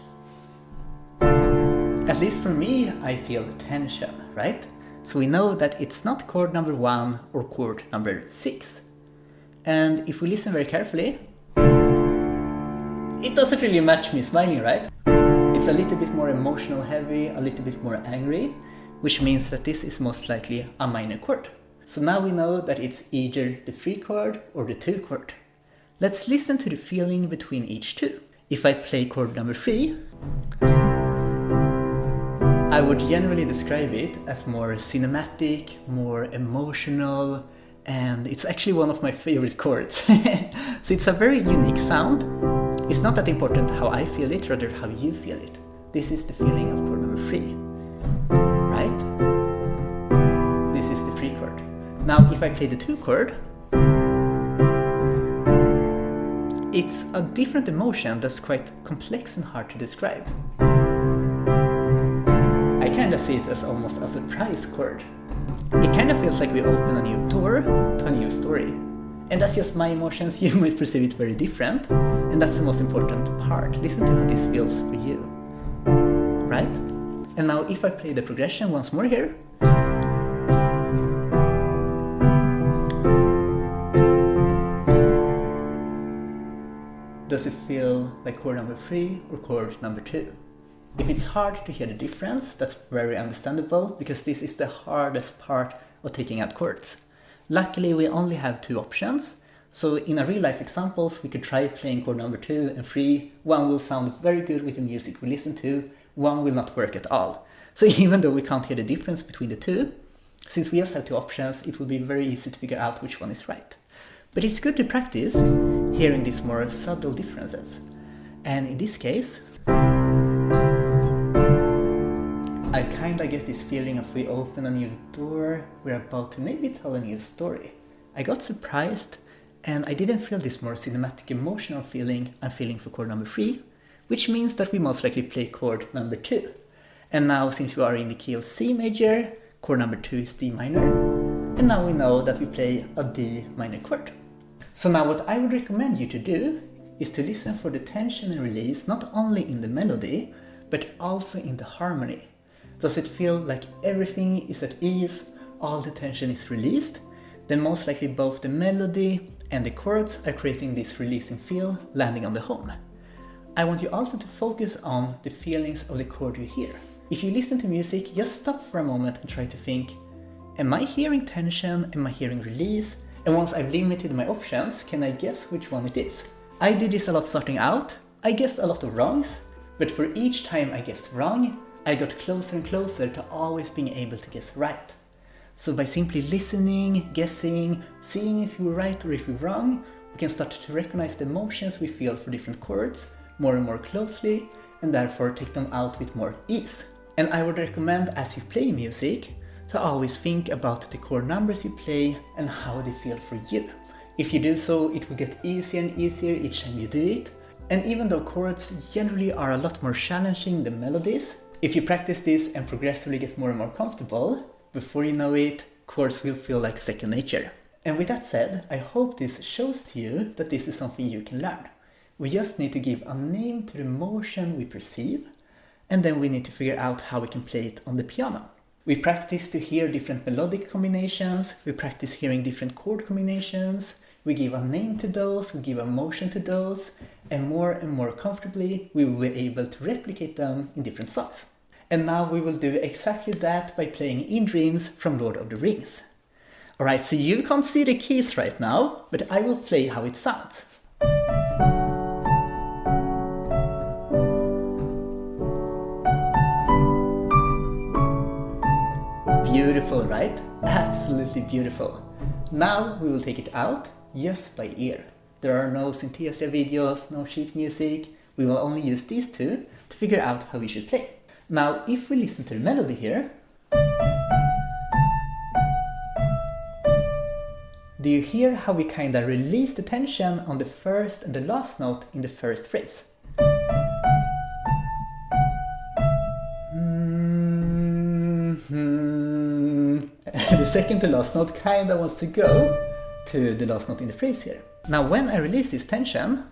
At least for me, I feel tension, right? So we know that it's not chord number 1 or chord number 6. And if we listen very carefully, It doesn't really match me smiling, right? It's a little bit more emotional heavy, a little bit more angry, which means that this is most likely a minor chord. So now we know that it's either the 3 chord or the 2 chord. Let's listen to the feeling between each two. If I play chord number 3, I would generally describe it as more cinematic, more emotional, and it's actually one of my favorite chords. So it's a very unique sound. It's not that important how I feel it, rather how you feel it. This is the feeling of chord number 3, right? This is the 3 chord. Now if I play the 2 chord, it's a different emotion that's quite complex and hard to describe. I kinda see it as almost a surprise chord. It kinda feels like we open a new door to a new story. And that's just my emotions, you might perceive it very different. And that's the most important part. Listen to how this feels for you. Right? And now if I play the progression once more here. Does it feel like chord number 3 or chord number 2? If it's hard to hear the difference, that's very understandable, because this is the hardest part of taking out chords. Luckily, we only have 2 options, so in a real life examples, we could try playing chord number 2 and 3. One will sound very good with the music we listen to, one will not work at all. So even though we can't hear the difference between the 2, since we just have 2 options, it will be very easy to figure out which one is right. But it's good to practice hearing these more subtle differences. And in this case, I kinda get this feeling of we open a new door, we're about to maybe tell a new story. I got surprised, and I didn't feel this more cinematic emotional feeling I'm feeling for chord number 3, which means that we most likely play chord number 2. And now, since we are in the key of C major, chord number 2 is D minor, and now we know that we play a D minor chord. So now what I would recommend you to do is to listen for the tension and release not only in the melody, but also in the harmony. Does it feel like everything is at ease, all the tension is released? Then most likely both the melody and the chords are creating this releasing feel landing on the home. I want you also to focus on the feelings of the chord you hear. If you listen to music, just stop for a moment and try to think, am I hearing tension? Am I hearing release? And once I've limited my options, can I guess which one it is? I did this a lot starting out. I guessed a lot of wrongs, but for each time I guessed wrong, I got closer and closer to always being able to guess right. So by simply listening, guessing, seeing if we're right or if we're wrong, we can start to recognize the emotions we feel for different chords more and more closely, and therefore take them out with more ease. And I would recommend, as you play music, to always think about the chord numbers you play and how they feel for you. If you do so, it will get easier and easier each time you do it. And even though chords generally are a lot more challenging than melodies, if you practice this and progressively get more and more comfortable, before you know it, chords will feel like second nature. And with that said, I hope this shows to you that this is something you can learn. We just need to give a name to the motion we perceive, and then we need to figure out how we can play it on the piano. We practice to hear different melodic combinations, we practice hearing different chord combinations, we give a name to those, we give a motion to those, and more comfortably we will be able to replicate them in different songs. And now we will do exactly that by playing In Dreams from Lord of the Rings. Alright, so you can't see the keys right now, but I will play how it sounds. Beautiful, right? Absolutely beautiful. Now we will take it out just by ear. There are no Synthesia videos, no sheet music. We will only use these two to figure out how we should play. Now, if we listen to the melody here, do you hear how we kinda release the tension on the first and the last note in the first phrase? The second to last note kinda wants to go to the last note in the phrase here. Now when I release this tension,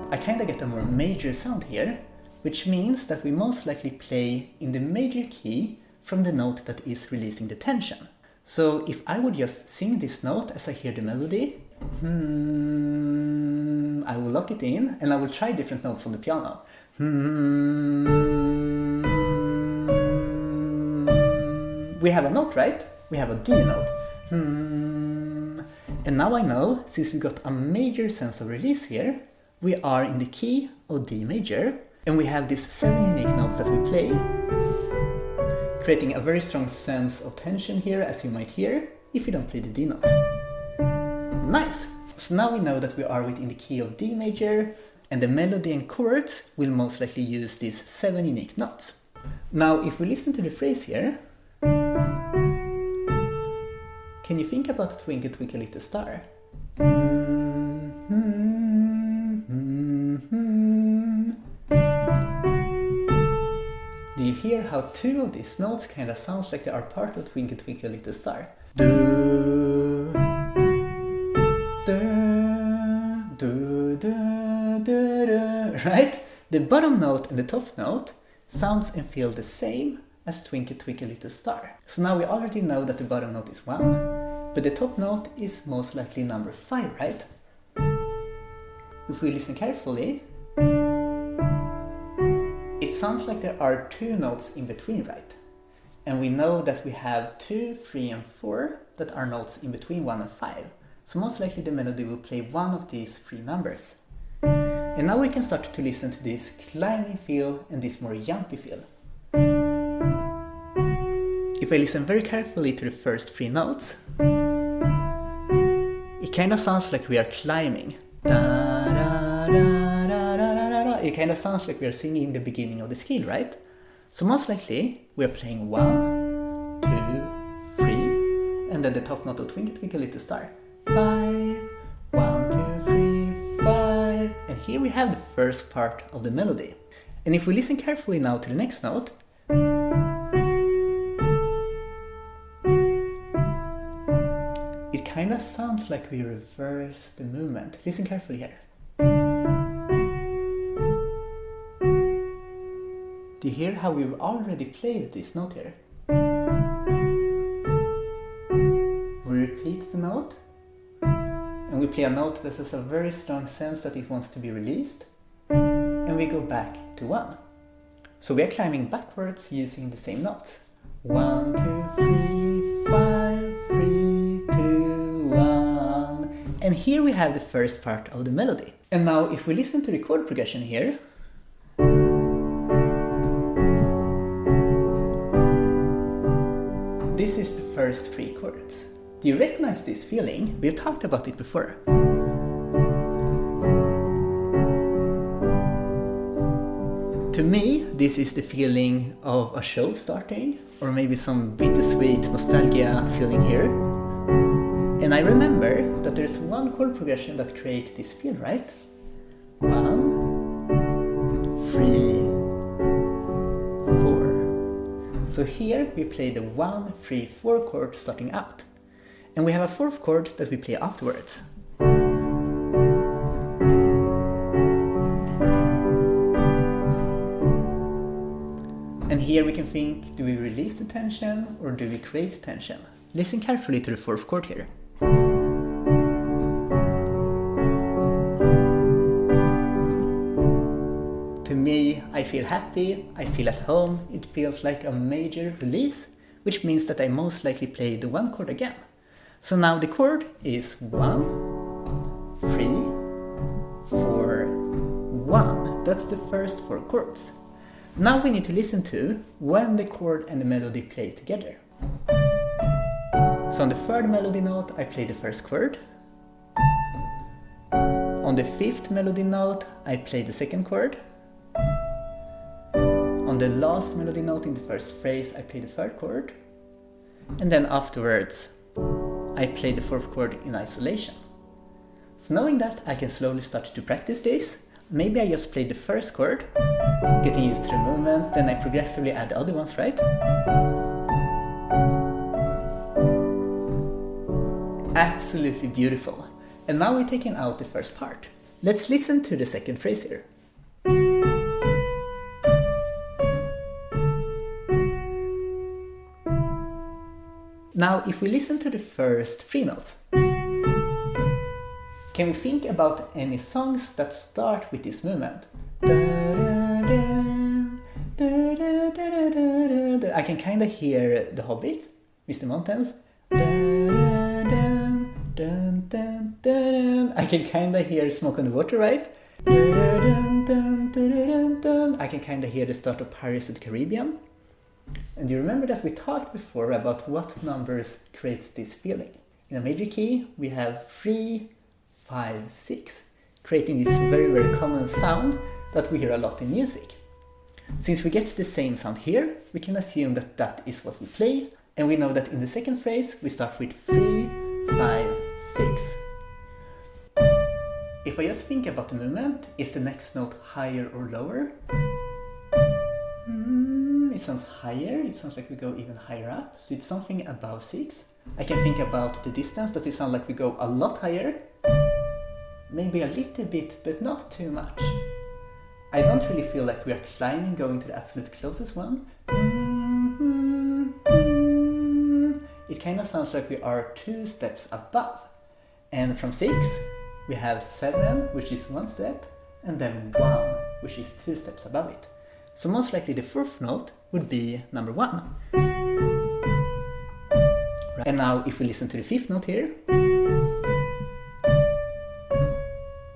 I kinda get a more major sound here, which means that we most likely play in the major key from the note that is releasing the tension. So if I would just sing this note as I hear the melody, I will lock it in and I will try different notes on the piano. We have a note, right? We have a D note. And now I know, since we got a major sense of release here, we are in the key of D major, and we have these 7 unique notes that we play, creating a very strong sense of tension here, as you might hear, if you don't play the D note. Nice! So now we know that we are within the key of D major, and the melody and chords will most likely use these 7 unique notes. Now, if we listen to the phrase here, can you think about Twinkle Twinkle Little Star? Do you hear how 2 of these notes kind of sounds like they are part of Twinkle Twinkle Little Star? Do, do, do, do, do, do. Right? The bottom note and the top note sounds and feel the same as Twinkle Twinkle Little Star. So now we already know that the bottom note is 1, but the top note is most likely number 5, right? If we listen carefully, it sounds like there are 2 notes in between, right? And we know that we have 2, 3 and 4 that are notes in between 1 and 5. So most likely the melody will play one of these 3 numbers. And now we can start to listen to this climbing feel and this more jumpy feel. If I listen very carefully to the first 3 notes, it kind of sounds like we are climbing. Da, da, da, da, da, da, da. It kind of sounds like we are singing the beginning of the scale, right? So most likely we are playing 1, 2, 3, and then the top note of Twinkle Twinkle Little Star. 5, 1, 2, 3, 5. And here we have the first part of the melody. And if we listen carefully now to the next note, it kind of sounds like we reverse the movement. Listen carefully here. Do you hear how we've already played this note here? We repeat the note, and we play a note that has a very strong sense that it wants to be released, and we go back to 1. So we are climbing backwards using the same notes. 1, 2, 3, 5, 3, 2, 1. And here we have the first part of the melody. And now if we listen to the chord progression here, this is the first 3 chords. Do you recognize this feeling? We've talked about it before. To me, this is the feeling of a show starting, or maybe some bittersweet nostalgia feeling here. And I remember that there's one chord progression that creates this feel, right? 1, 3, 4. So here we play the 1, 3, 4 chord starting out. And we have a 4th chord that we play afterwards. And here we can think, do we release the tension or do we create tension? Listen carefully to the 4th chord here. To me, I feel happy, I feel at home, it feels like a major release, which means that I most likely play the 1 chord again. So now the chord is 1, 3, 4, 1. That's the first 4 chords. Now we need to listen to when the chord and the melody play together. So on the 3rd melody note, I play the 1st chord. On the 5th melody note, I play the 2nd chord. On the last melody note in the 1st phrase, I play the 3rd chord. And then afterwards, I play the 4th chord in isolation. So knowing that, I can slowly start to practice this. Maybe I just play the 1st chord, getting used to the movement, then I progressively add the other ones, right? Absolutely beautiful. And now we're taking out the first part. Let's listen to the 2nd phrase here. Now, if we listen to the first 3 notes, Can we think about any songs that start with this movement? I can kind of hear The Hobbit, Mr. Mountains. I can kind of hear Smoke on the Water, right? I can kind of hear the start of Pirates of the Caribbean. And you remember that we talked before about what numbers creates this feeling. In a major key, we have 3, 5, 6, creating this very, very common sound that we hear a lot in music. Since we get the same sound here, we can assume that that is what we play, and we know that in the second phrase, we start with 3, 5, 6. If I just think about the movement, is the next note higher or lower? It sounds higher, it sounds like we go even higher up, so it's something above 6. I can think about the distance, does it sound like we go a lot higher? Maybe a little bit, but not too much. I don't really feel like we are climbing, going to the absolute closest one. It kind of sounds like we are 2 steps above. And from 6, we have 7, which is 1 step, and then 1, which is 2 steps above it. So most likely the 4th note would be number 1. And now if we listen to the 5th note here,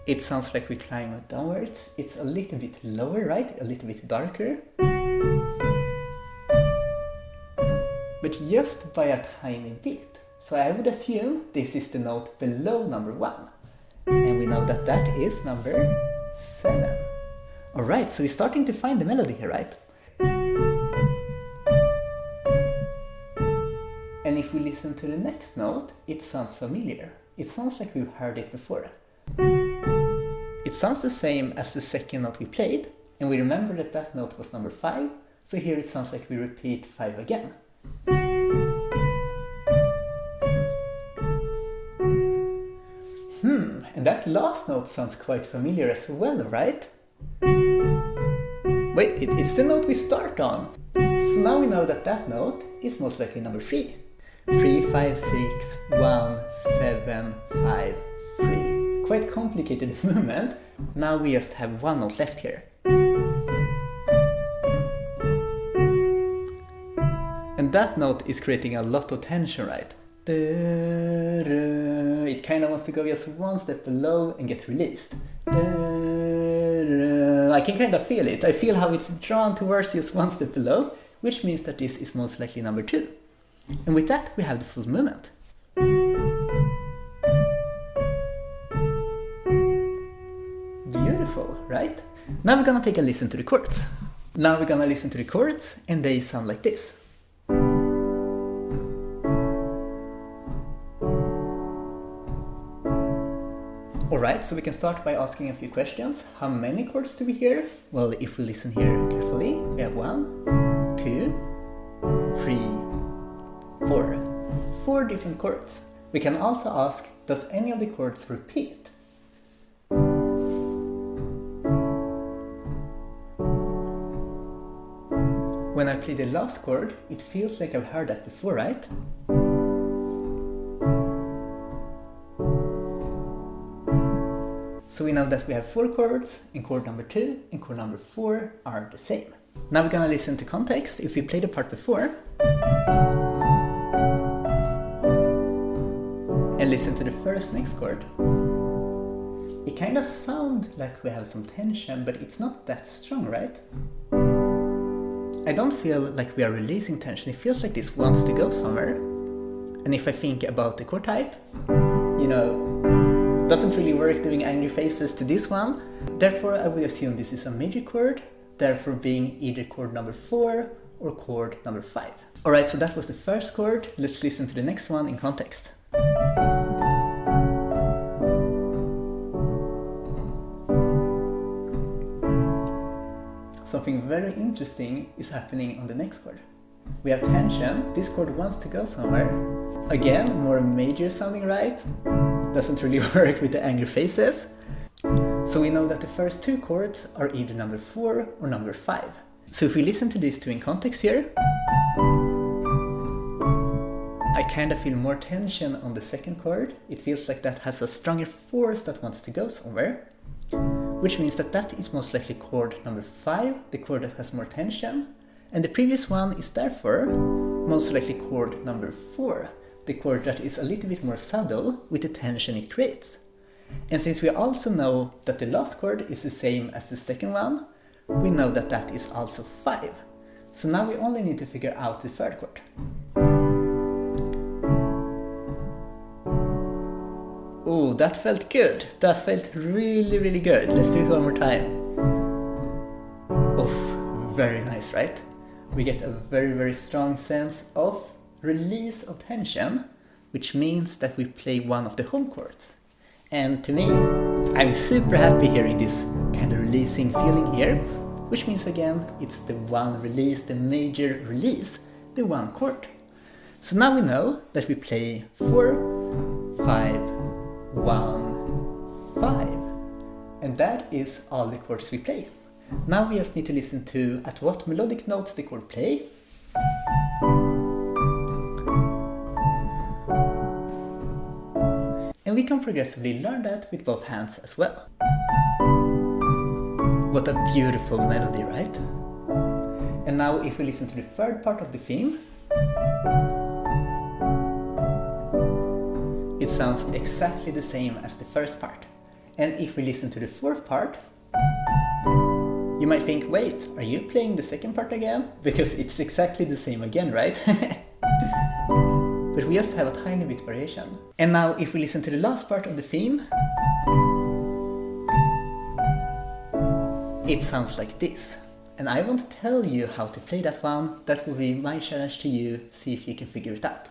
it sounds like we climb downwards. It's a little bit lower, right? A little bit darker. But just by a tiny bit. So I would assume this is the note below number 1. And we know that that is number 7. Alright, so we're starting to find the melody here, right? And if we listen to the next note, it sounds familiar. It sounds like we've heard it before. It sounds the same as the second note we played, and we remember that that note was number 5, so here it sounds like we repeat 5 again. And that last note sounds quite familiar as well, right? Wait, it's the note we start on. So now we know that that note is most likely number 3. 3, 5, 6, 1, 7, 5, 3. Quite complicated movement. Now we just have 1 note left here. And that note is creating a lot of tension, right? It kind of wants to go just 1 step below and get released. I can kind of feel it. I feel how it's drawn towards just 1 step below, which means that this is most likely number 2. And with that, we have the full movement. Beautiful, right? Now we're gonna take a listen to the chords. And they sound like this. Alright, so we can start by asking a few questions. How many chords do we hear? Well, if we listen here carefully, we have 1, 2, 3, 4. 4 different chords. We can also ask, does any of the chords repeat? When I play the last chord, it feels like I've heard that before, right? So we know that we have 4 chords, and chord number 2 and chord number 4 are the same. Now we're gonna listen to context. If we played the part before, and listen to the first next chord, it kind of sounds like we have some tension, but it's not that strong, right? I don't feel like we are releasing tension. It feels like this wants to go somewhere. And if I think about the chord type, you know, doesn't really work doing angry faces to this one. Therefore, I would assume this is a major chord, therefore being either chord number 4 or chord number 5. Alright, so that was the first chord. Let's listen to the next one in context. Something very interesting is happening on the next chord. We have tension, this chord wants to go somewhere. Again, more major sounding, right? Doesn't really work with the angry faces. So we know that the first 2 chords are either number 4 or number 5. So if we listen to these 2 in context here, I kind of feel more tension on the second chord. It feels like that has a stronger force that wants to go somewhere, which means that that is most likely chord number 5, the chord that has more tension, and the previous one is therefore most likely chord number 4, the chord that is a little bit more subtle with the tension it creates. And since we also know that the last chord is the same as the second one, we know that that is also 5. So now we only need to figure out the third chord. Oh, that felt good. That felt really, really good. Let's do it one more time. Oh, very nice, right? We get a very, very strong sense of release of tension, which means that we play one of the home chords. And to me, I'm super happy hearing this kind of releasing feeling here, which means again, it's the one release, the major release, the one chord. So now we know that we play 4, 5, 1, 5. And that is all the chords we play. Now we just need to listen to at what melodic notes the chord play. And we can progressively learn that with both hands as well. What a beautiful melody, right? And now if we listen to the third part of the theme, it sounds exactly the same as the first part. And if we listen to the fourth part, you might think, wait, are you playing the second part again? Because it's exactly the same again, right? But we just have a tiny bit variation. And now if we listen to the last part of the theme, it sounds like this. And I won't tell you how to play that one. That will be my challenge to you, see if you can figure it out.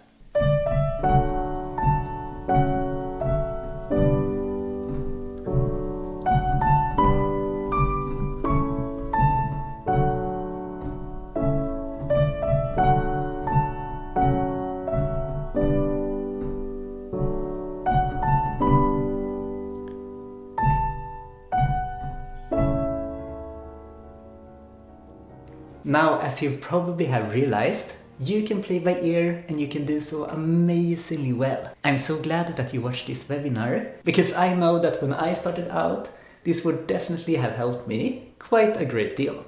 Now, as you probably have realized, you can play by ear and you can do so amazingly well. I'm so glad that you watched this webinar, because I know that when I started out, this would definitely have helped me quite a great deal.